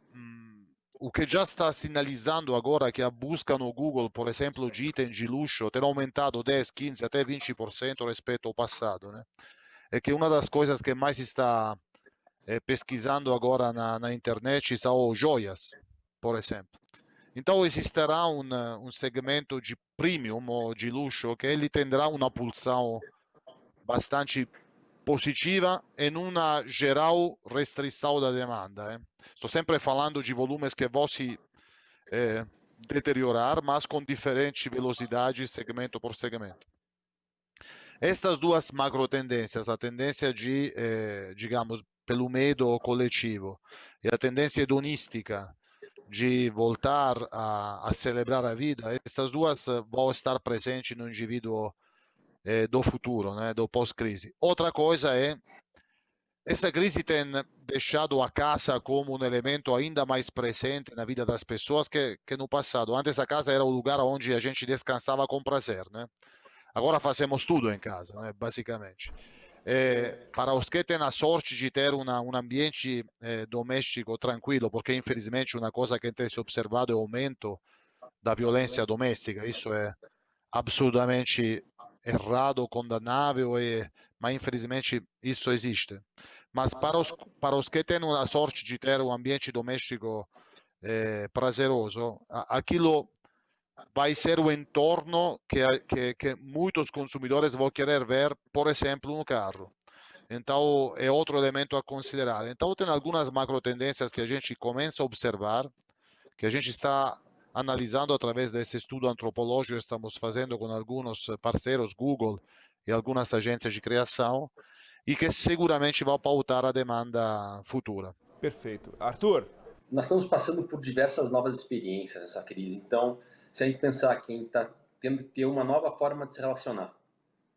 o que já está sinalizando agora que a busca no Google, por exemplo, de itens de luxo, terá aumentado 10, 15, até 20% respeito ao passado, né? É que uma das coisas que mais está pesquisando agora na internet são joias, por exemplo. Então, existirá um segmento de premium ou de luxo que ele terá uma pulsão bastante positiva em uma geral restrição da demanda. Estou sempre falando de volumes que vão se deteriorar, mas com diferentes velocidades, segmento por segmento. Estas duas macro tendências, a tendência de, digamos, pelo medo coletivo e a tendência hedonística de voltar a celebrar a vida, estas duas vão estar presentes no indivíduo do futuro, né, do pós-crise. Outra coisa essa crise tem deixado a casa como um elemento ainda mais presente na vida das pessoas que no passado. Antes a casa era o lugar onde a gente descansava com prazer, né? Agora fazemos tudo em casa, né, basicamente. Para os que têm a sorte de ter um ambiente doméstico tranquilo, porque infelizmente uma coisa que tem se observado é o aumento da violência doméstica. Isso é absolutamente errado, condenável, mas infelizmente isso existe. Mas para os que têm a sorte de ter um ambiente doméstico prazeroso, aquilo vai ser o entorno que muitos consumidores vão querer ver, por exemplo, no carro. Então, é outro elemento a considerar. Então, tem algumas macro tendências que a gente começa a observar, que a gente está analisando através desse estudo antropológico que estamos fazendo com alguns parceiros, Google e algumas agências de criação, e que seguramente vão pautar a demanda futura. Perfeito. Arthur? Nós estamos passando por diversas novas experiências nessa crise, então, se a gente pensar que a gente está tendo que ter uma nova forma de se relacionar,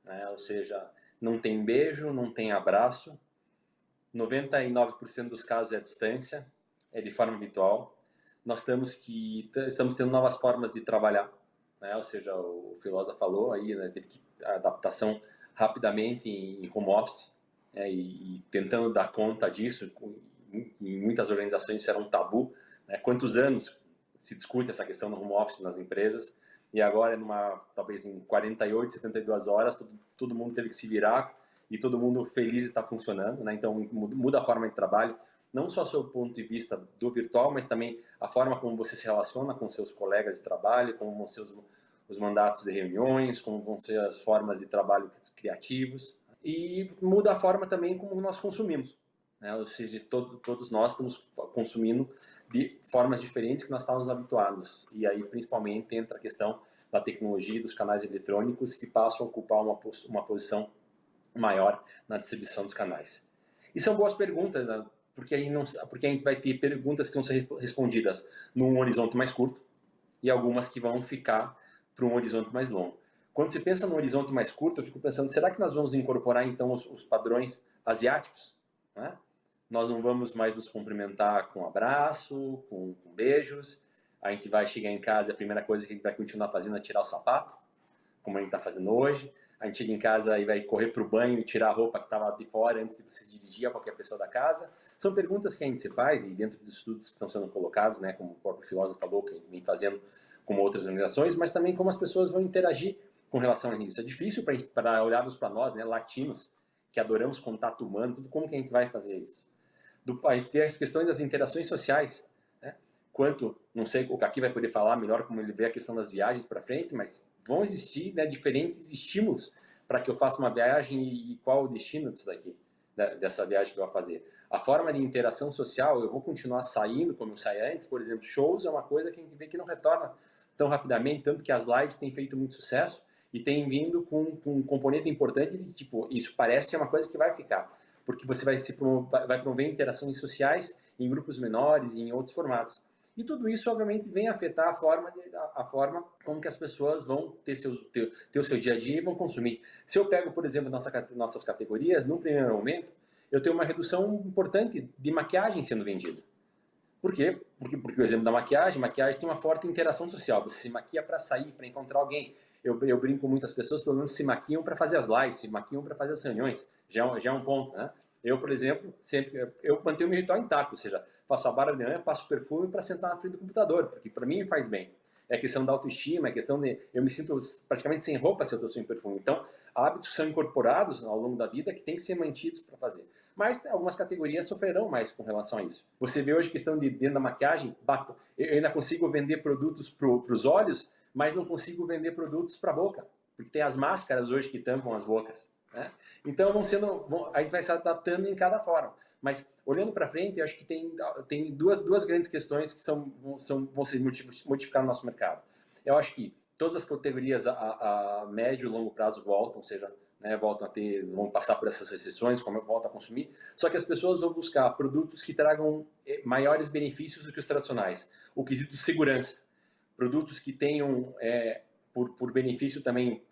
né? Ou seja, não tem beijo, não tem abraço, 99% dos casos é à distância, é de forma virtual. Nós estamos tendo novas formas de trabalhar, né? Ou seja, o filósofo falou aí, né, teve que adaptação rapidamente em home office, e tentando dar conta disso. Em muitas organizações isso era um tabu, né? Quantos anos se discute essa questão no home office nas empresas, e agora talvez em 48, 72 horas todo mundo teve que se virar e todo mundo feliz e está funcionando, né? Então muda a forma de trabalho, não só do ponto de vista do virtual, mas também a forma como você se relaciona com seus colegas de trabalho, como vão ser os mandatos de reuniões, como vão ser as formas de trabalho criativos, e muda a forma também como nós consumimos, né? Ou seja, todos nós estamos consumindo de formas diferentes que nós estávamos habituados, e aí principalmente entra a questão da tecnologia e dos canais eletrônicos, que passam a ocupar uma posição maior na distribuição dos canais. E são boas perguntas, né? Porque a gente vai ter perguntas que vão ser respondidas num horizonte mais curto e algumas que vão ficar para um horizonte mais longo. Quando se pensa no horizonte mais curto, eu fico pensando, será que nós vamos incorporar então os padrões asiáticos, né? nós não vamos mais nos cumprimentar com abraço, com beijos. A gente vai chegar em casa, a primeira coisa que a gente vai continuar fazendo é tirar o sapato, como a gente está fazendo hoje. A gente chega em casa e vai correr para o banho e tirar a roupa que estava de fora antes de você dirigir a qualquer pessoa da casa. São perguntas que a gente se faz, e dentro dos estudos que estão sendo colocados, né, como o próprio filósofo falou, que a gente vem fazendo com outras organizações, mas também como as pessoas vão interagir com relação a isso. É difícil para olharmos para nós, né, latinos, que adoramos contato humano, tudo, como que a gente vai fazer isso? A gente tem as questões das interações sociais, né? Quanto, não sei, o Kaki vai poder falar melhor como ele vê a questão das viagens para frente, mas vão existir, né, diferentes estímulos para que eu faça uma viagem e qual o destino disso daqui, dessa viagem que eu vou fazer. A forma de interação social, eu vou continuar saindo como eu saía antes, por exemplo, shows é uma coisa que a gente vê que não retorna tão rapidamente, tanto que as lives têm feito muito sucesso e têm vindo com um componente importante de, tipo, isso parece ser uma coisa que vai ficar, porque você vai promover interações sociais em grupos menores e em outros formatos. E tudo isso, obviamente, vem afetar a forma como que as pessoas vão ter o seu dia a dia e vão consumir. Se eu pego, por exemplo, nossas categorias, no primeiro momento, eu tenho uma redução importante de maquiagem sendo vendida. Por quê? Porque o exemplo da maquiagem tem uma forte interação social. Você se maquia para sair, para encontrar alguém. Eu brinco com muitas pessoas, pelo menos se maquiam para fazer as lives, se maquiam para fazer as reuniões. Já é um ponto, né? Eu, por exemplo, eu mantenho o meu ritual intacto, ou seja, faço a barra de manhã, passo perfume para sentar na frente do computador, porque para mim faz bem. É questão da autoestima, é questão de... Eu me sinto praticamente sem roupa se eu estou sem perfume. Então, hábitos que são incorporados ao longo da vida que têm que ser mantidos para fazer. Mas algumas categorias sofrerão mais com relação a isso. Você vê hoje a questão de dentro da maquiagem, eu ainda consigo vender produtos para os olhos, mas não consigo vender produtos para a boca, porque tem as máscaras hoje que tampam as bocas, né? Então a gente vai se adaptando em cada forma. Mas olhando para frente, eu acho que tem duas grandes questões que vão se modificar no nosso mercado. Eu acho que todas as categorias a médio e longo prazo voltam, ou seja, né, vão passar por essas recessões, como volta a consumir, só que as pessoas vão buscar produtos que tragam maiores benefícios do que os tradicionais. O quesito de segurança, produtos que tenham, por benefício também,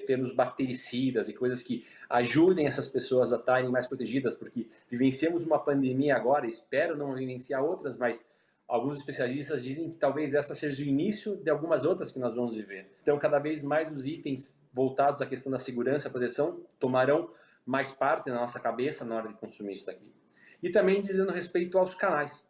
termos bactericidas e coisas que ajudem essas pessoas a estarem mais protegidas, porque vivenciamos uma pandemia agora, espero não vivenciar outras, mas alguns especialistas dizem que talvez essa seja o início de algumas outras que nós vamos viver. Então, cada vez mais os itens voltados à questão da segurança e proteção tomarão mais parte na nossa cabeça na hora de consumir isso daqui. E também dizendo respeito aos canais.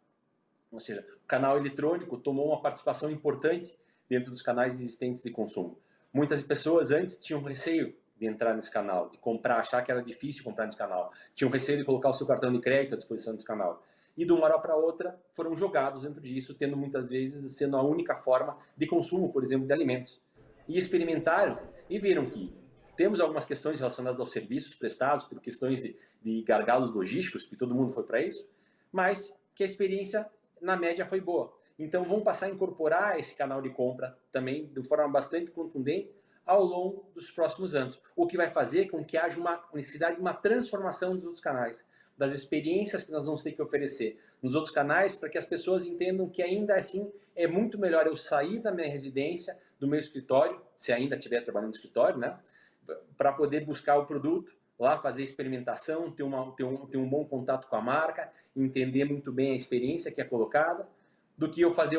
Ou seja, o canal eletrônico tomou uma participação importante dentro dos canais existentes de consumo. Muitas pessoas antes tinham receio de entrar nesse canal, de comprar, achar que era difícil comprar nesse canal. Tinham receio de colocar o seu cartão de crédito à disposição desse canal. E de uma hora para outra foram jogados dentro disso, tendo muitas vezes sendo a única forma de consumo, por exemplo, de alimentos. E experimentaram e viram que temos algumas questões relacionadas aos serviços prestados, por questões de gargalos logísticos, que todo mundo foi para isso, mas que a experiência, na média, foi boa. Então, vão passar a incorporar esse canal de compra também de forma bastante contundente ao longo dos próximos anos, o que vai fazer com que haja uma necessidade de uma transformação dos outros canais, das experiências que nós vamos ter que oferecer nos outros canais, para que as pessoas entendam que ainda assim é muito melhor eu sair da minha residência, do meu escritório, se ainda estiver trabalhando no escritório, né, para poder buscar o produto, lá fazer experimentação, ter um bom contato com a marca, entender muito bem a experiência que é colocada, do que eu fazer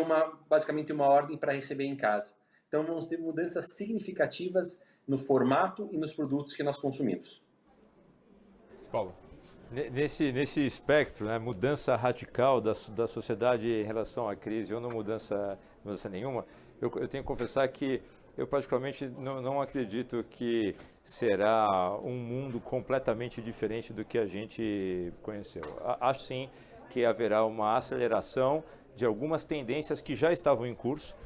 basicamente uma ordem para receber em casa. Então vamos ter mudanças significativas no formato e nos produtos que nós consumimos. Paulo. Nesse espectro, né, mudança radical da sociedade em relação à crise, ou não mudança nenhuma, eu tenho que confessar que eu particularmente não acredito que será um mundo completamente diferente do que a gente conheceu. Acho sim que haverá uma aceleração de algumas tendências que já estavam em curso,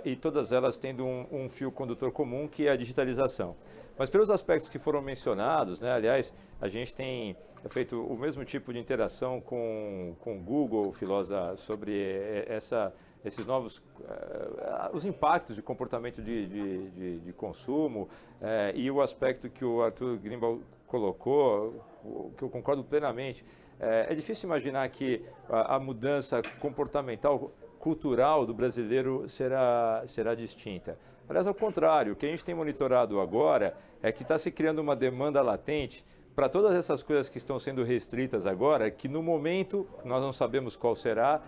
e todas elas tendo um fio condutor comum, que é a digitalização. Mas pelos aspectos que foram mencionados, né, aliás, a gente tem feito o mesmo tipo de interação com o Google, Filosa, sobre esses novos os impactos de comportamento de consumo, e o aspecto que o Arthur Greenbaum colocou, que eu concordo plenamente. É difícil imaginar que a mudança comportamental, cultural do brasileiro será distinta. Aliás, ao contrário, o que a gente tem monitorado agora é que está se criando uma demanda latente para todas essas coisas que estão sendo restritas agora, que no momento nós não sabemos qual será,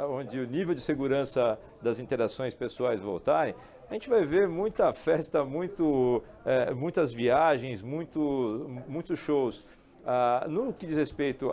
onde o nível de segurança das interações pessoais voltarem, a gente vai ver muita festa, muitas viagens, muitos shows. No que diz respeito,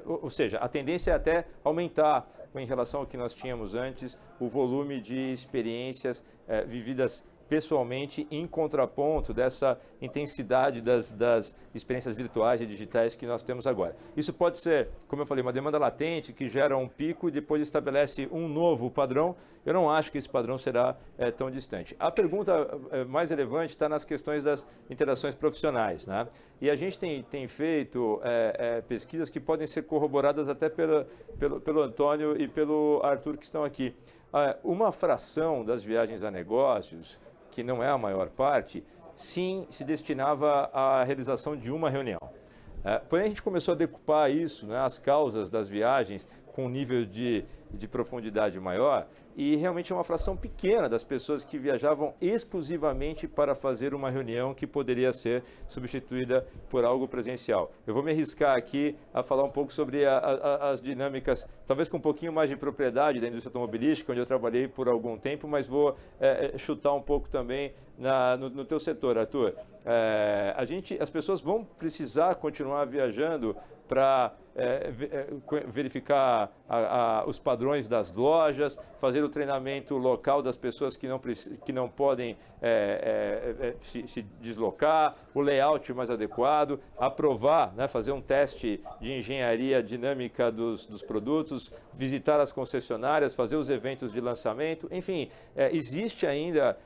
ou seja, a tendência é até aumentar em relação ao que nós tínhamos antes, o volume de experiências vividas pessoalmente, em contraponto dessa intensidade das experiências virtuais e digitais que nós temos agora. Isso pode ser, como eu falei, uma demanda latente que gera um pico e depois estabelece um novo padrão. Eu não acho que esse padrão será tão distante. A pergunta mais relevante está nas questões das interações profissionais, né? E a gente tem feito pesquisas que podem ser corroboradas até pelo Antônio e pelo Arthur, que estão aqui. Uma fração das viagens a negócios, que não é a maior parte, sim se destinava à realização de uma reunião. Porém, a gente começou a decupar isso, né, as causas das viagens, com um nível de profundidade maior, e realmente é uma fração pequena das pessoas que viajavam exclusivamente para fazer uma reunião que poderia ser substituída por algo presencial. Eu vou me arriscar aqui a falar um pouco sobre as dinâmicas, talvez com um pouquinho mais de propriedade da indústria automobilística, onde eu trabalhei por algum tempo, mas vou chutar um pouco também no teu setor, Arthur. As pessoas vão precisar continuar viajando para verificar os padrões das lojas, fazer o treinamento local das pessoas que não podem se deslocar, o layout mais adequado, aprovar, né, fazer um teste de engenharia dinâmica dos produtos, visitar as concessionárias, fazer os eventos de lançamento, enfim, existe ainda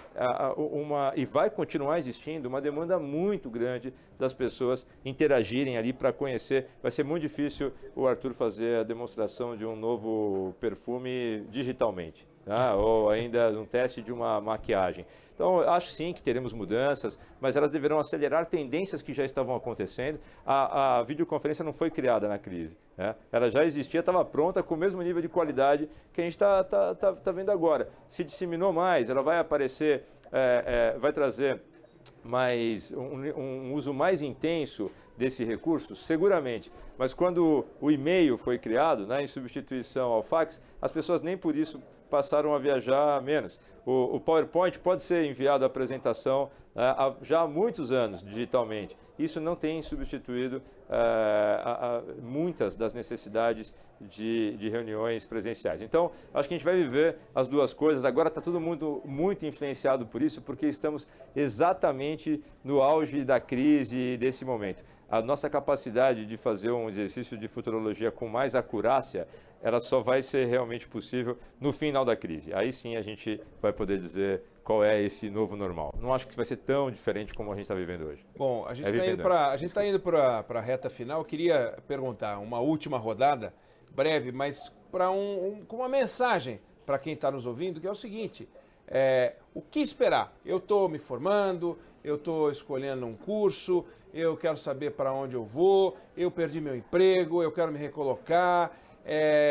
e vai continuar existindo uma demanda muito grande das pessoas interagirem ali para conhecer. Vai ser muito difícil o Arthur fazer a demonstração de um novo perfume digitalmente, tá? Ou ainda um teste de uma maquiagem. Então, acho sim que teremos mudanças, mas elas deverão acelerar tendências que já estavam acontecendo. A videoconferência não foi criada na crise, né? Ela já existia, estava pronta, com o mesmo nível de qualidade que a gente está vendo agora. Se disseminou mais, ela vai aparecer, vai trazer mais um uso mais intenso desse recurso, seguramente. Mas quando o e-mail foi criado, né, em substituição ao fax, as pessoas nem por isso passaram a viajar menos. O PowerPoint pode ser enviado à apresentação já há muitos anos digitalmente. Isso não tem substituído muitas das necessidades de reuniões presenciais. Então, acho que a gente vai viver as duas coisas. Agora está todo mundo muito influenciado por isso, porque estamos exatamente no auge da crise desse momento. A nossa capacidade de fazer um exercício de futurologia com mais acurácia, ela só vai ser realmente possível no final da crise. Aí sim a gente vai poder dizer qual é esse novo normal. Não acho que vai ser tão diferente como a gente está vivendo hoje. Bom, a gente está indo para a reta final. Eu queria perguntar uma última rodada, breve, mas com uma mensagem para quem está nos ouvindo, que é o seguinte: o que esperar? Eu estou me formando, eu estou escolhendo um curso, eu quero saber para onde eu vou, eu perdi meu emprego, eu quero me recolocar,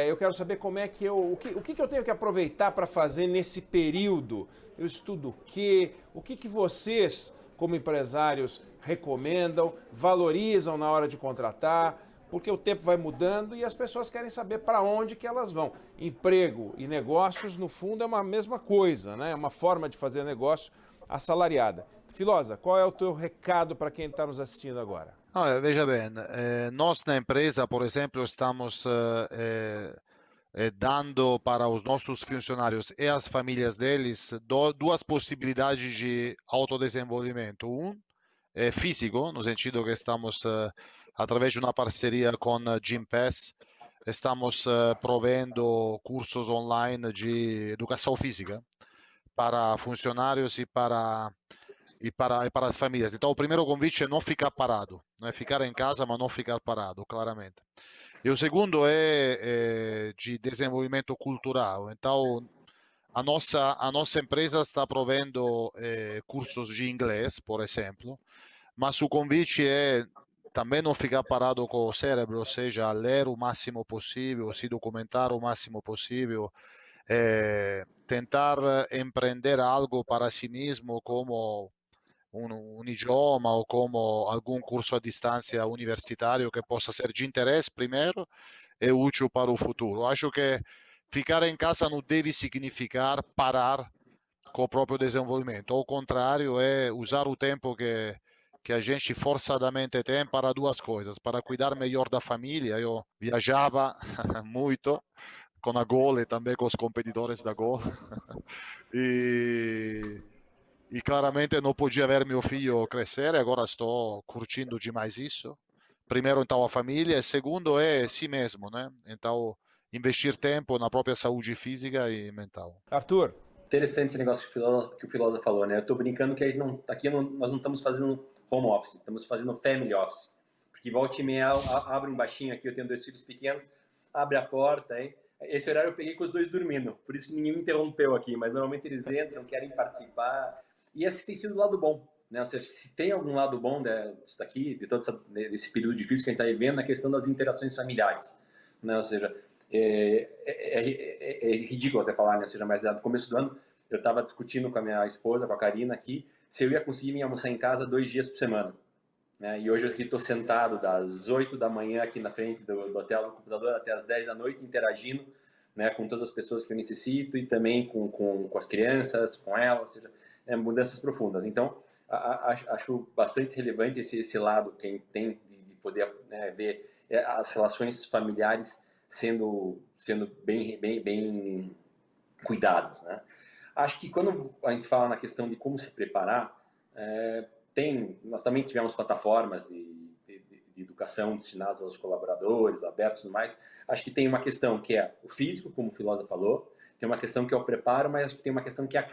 eu quero saber como é que o que eu tenho que aproveitar para fazer nesse período. Eu estudo o quê? O que vocês, como empresários, recomendam, valorizam na hora de contratar? Porque o tempo vai mudando e as pessoas querem saber para onde que elas vão. Emprego e negócios, no fundo, é uma mesma coisa, né? É uma forma de fazer negócio assalariada. Filosa, qual é o teu recado para quem está nos assistindo agora? Veja bem, nós na empresa, por exemplo, estamos dando para os nossos funcionários e as famílias deles duas possibilidades de autodesenvolvimento. Um é físico, no sentido que estamos, através de uma parceria com Gympass, estamos provendo cursos online de educação física para funcionários e para as famílias. Então, o primeiro convite é não ficar parado, não é ficar em casa, mas não ficar parado, claramente. E o segundo é de desenvolvimento cultural. Então, a nossa empresa está provendo cursos de inglês, por exemplo, mas o convite é também não ficar parado com o cérebro, ou seja, ler o máximo possível, se documentar o máximo possível, tentar empreender algo para si mesmo, como um idioma ou como algum curso à distância universitário que possa ser de interesse primeiro e útil para o futuro. Acho que ficar em casa não deve significar parar com o próprio desenvolvimento. Ao contrário, é usar o tempo que a gente forçadamente tem para duas coisas, para cuidar melhor da família. Eu viajava muito com a Gol e também com os competidores da Gol. E claramente não podia ver meu filho crescer, agora estou curtindo demais isso. Primeiro, então, a família, e segundo é si mesmo, né? Então, investir tempo na própria saúde física e mental. Arthur. Interessante esse negócio que o filósofo falou, né? Eu estou brincando que nós não estamos fazendo home office, estamos fazendo family office. Porque volta e meia abre um baixinho aqui, eu tenho 2 filhos pequenos, abre a porta, hein? Esse horário eu peguei com os 2 dormindo, por isso que ninguém me interrompeu aqui, mas normalmente eles entram, querem participar, e esse tem sido o lado bom, né? Ou seja, se tem algum lado bom disso daqui, de todo esse período difícil que a gente está vivendo, na questão das interações familiares, né? Ou seja, é ridículo até falar, né? Ou seja, mas no começo do ano eu estava discutindo com a minha esposa, com a Karina aqui, se eu ia conseguir me almoçar em casa 2 dias por semana, né? E hoje eu estou sentado das 8 da manhã aqui na frente do hotel, do computador, até as 10 da noite, interagindo, né, com todas as pessoas que eu necessito e também com as crianças, com elas, ou seja, mudanças profundas. Então, acho bastante relevante esse lado, quem tem de poder, né, ver as relações familiares sendo bem cuidadas, né? Acho que quando a gente fala na questão de como se preparar, nós também tivemos plataformas de educação destinadas aos colaboradores, abertos e tudo mais. Acho que tem uma questão que é o físico, como o filósofo falou, tem uma questão que é o preparo, mas acho que tem uma questão que é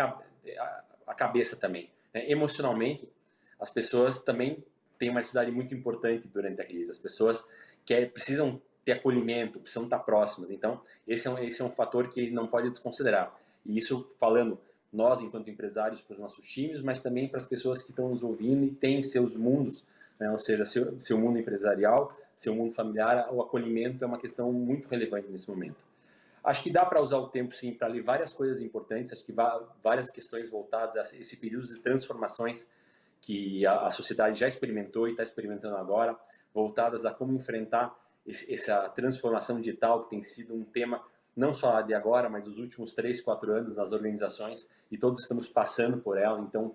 a cabeça também, né? Emocionalmente, as pessoas também têm uma necessidade muito importante durante a crise. As pessoas precisam ter acolhimento, precisam estar próximas. Então, esse é um fator que não pode desconsiderar. E isso falando nós, enquanto empresários, para os nossos times, mas também para as pessoas que estão nos ouvindo e têm seus mundos, né? Ou seja, seu mundo empresarial, seu mundo familiar, o acolhimento é uma questão muito relevante nesse momento. Acho que dá para usar o tempo, sim, para ler várias coisas importantes, acho que várias questões voltadas a esse período de transformações que a sociedade já experimentou e está experimentando agora, voltadas a como enfrentar essa transformação digital, que tem sido um tema não só de agora, mas dos últimos 3, 4 anos nas organizações, e todos estamos passando por ela, então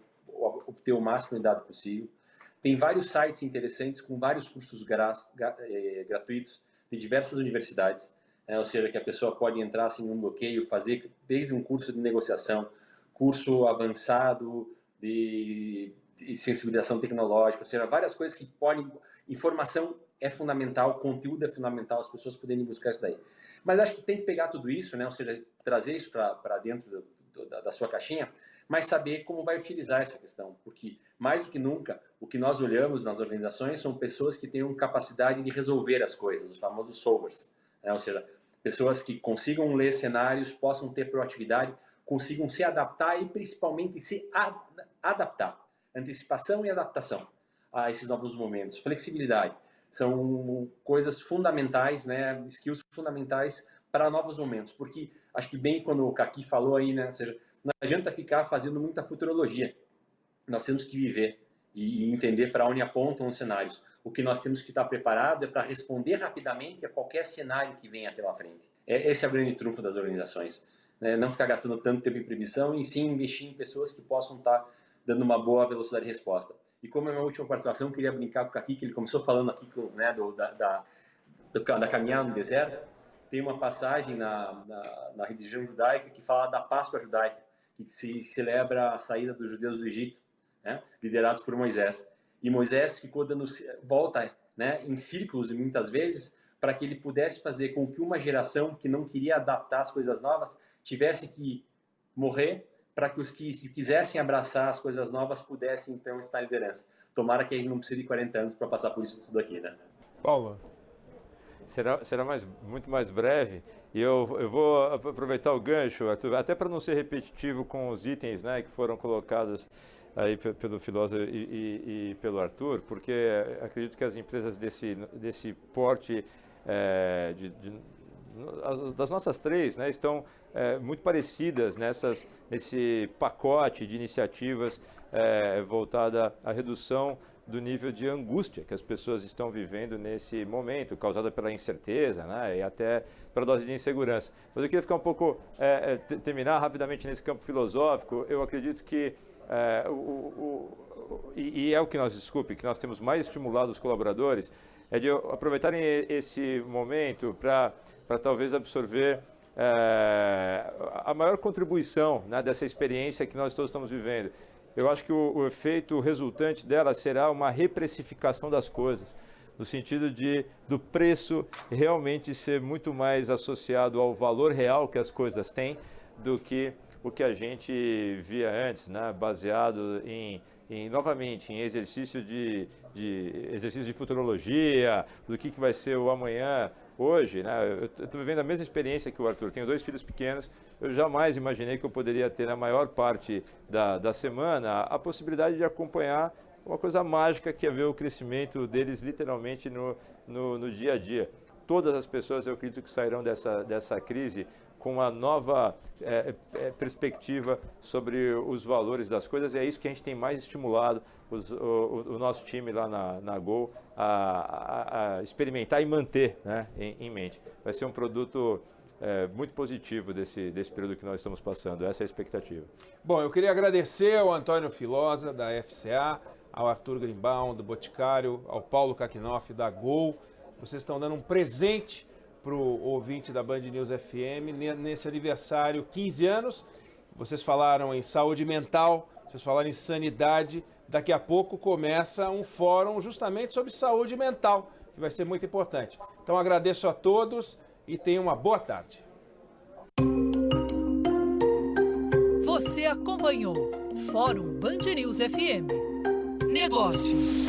obter o máximo de dado possível. Tem vários sites interessantes com vários cursos gratuitos de diversas universidades, ou seja, que a pessoa pode entrar sem um bloqueio, fazer desde um curso de negociação, curso avançado de sensibilização tecnológica, ou seja, várias coisas que podem... Informação é fundamental, conteúdo é fundamental, as pessoas poderem buscar isso daí. Mas acho que tem que pegar tudo isso, né? Ou seja, trazer isso para dentro da sua caixinha, mas saber como vai utilizar essa questão, porque mais do que nunca, o que nós olhamos nas organizações são pessoas que tenham capacidade de resolver as coisas, os famosos solvers, né? Ou seja, pessoas que consigam ler cenários, possam ter proatividade, consigam se adaptar e principalmente se adaptar. Antecipação e adaptação a esses novos momentos. Flexibilidade. São coisas fundamentais, né? Skills fundamentais para novos momentos. Porque acho que bem quando o Kaki falou aí, né? Ou seja, não adianta ficar fazendo muita futurologia. Nós temos que viver e entender para onde apontam os cenários. O que nós temos que estar preparado é para responder rapidamente a qualquer cenário que venha pela frente. Esse é o grande trunfo das organizações, né? Não ficar gastando tanto tempo em previsão e sim investir em pessoas que possam estar dando uma boa velocidade de resposta. E como é a minha última participação, eu queria brincar com o Kaki, que ele começou falando aqui, né, da caminhada no deserto. Tem uma passagem na religião judaica que fala da Páscoa judaica, que se celebra a saída dos judeus do Egito, né, liderados por Moisés. E Moisés ficou dando volta, né, em círculos muitas vezes, para que ele pudesse fazer com que uma geração que não queria adaptar as coisas novas tivesse que morrer, para que os que quisessem abraçar as coisas novas pudessem, então, estar em liderança. Tomara que a gente não precise de 40 anos para passar por isso tudo aqui, né? Paulo. Será muito mais breve. E eu vou aproveitar o gancho, Arthur, até para não ser repetitivo com os itens, né, que foram colocados aí pelo filósofo e pelo Arthur, porque acredito que as empresas desse porte das nossas três, né, estão muito parecidas nesse pacote de iniciativas voltada à redução do nível de angústia que as pessoas estão vivendo nesse momento, causada pela incerteza, né, e até pela dose de insegurança. Mas eu queria ficar um pouco, terminar rapidamente nesse campo filosófico. Eu acredito que, e é o que nós temos mais estimulado os colaboradores, é de aproveitarem esse momento para talvez absorver a maior contribuição, né, dessa experiência que nós todos estamos vivendo. Eu acho que o efeito resultante dela será uma reprecificação das coisas, no sentido do preço realmente ser muito mais associado ao valor real que as coisas têm do que o que a gente via antes, né, baseado novamente em exercício de futurologia, do que vai ser o amanhã. Hoje, né, eu estou vivendo a mesma experiência que o Arthur. Tenho 2 filhos pequenos. Eu jamais imaginei que eu poderia ter, na maior parte da semana, a possibilidade de acompanhar uma coisa mágica que é ver o crescimento deles literalmente no dia a dia. Todas as pessoas, eu acredito, que sairão dessa crise com uma nova perspectiva sobre os valores das coisas, e é isso que a gente tem mais estimulado o nosso time lá na Gol a experimentar e manter, né, em mente. Vai ser um produto muito positivo desse período que nós estamos passando, essa é a expectativa. Bom, eu queria agradecer ao Antônio Filosa, da FCA, ao Arthur Greenbaum, do Boticário, ao Paulo Kakinoff, da Gol. Vocês estão dando um presente para o ouvinte da Band News FM nesse aniversário, 15 anos. Vocês falaram em saúde mental, vocês falaram em sanidade. Daqui a pouco começa um fórum justamente sobre saúde mental, que vai ser muito importante. Então agradeço a todos e tenham uma boa tarde. Você acompanhou Fórum Band News FM. Negócios.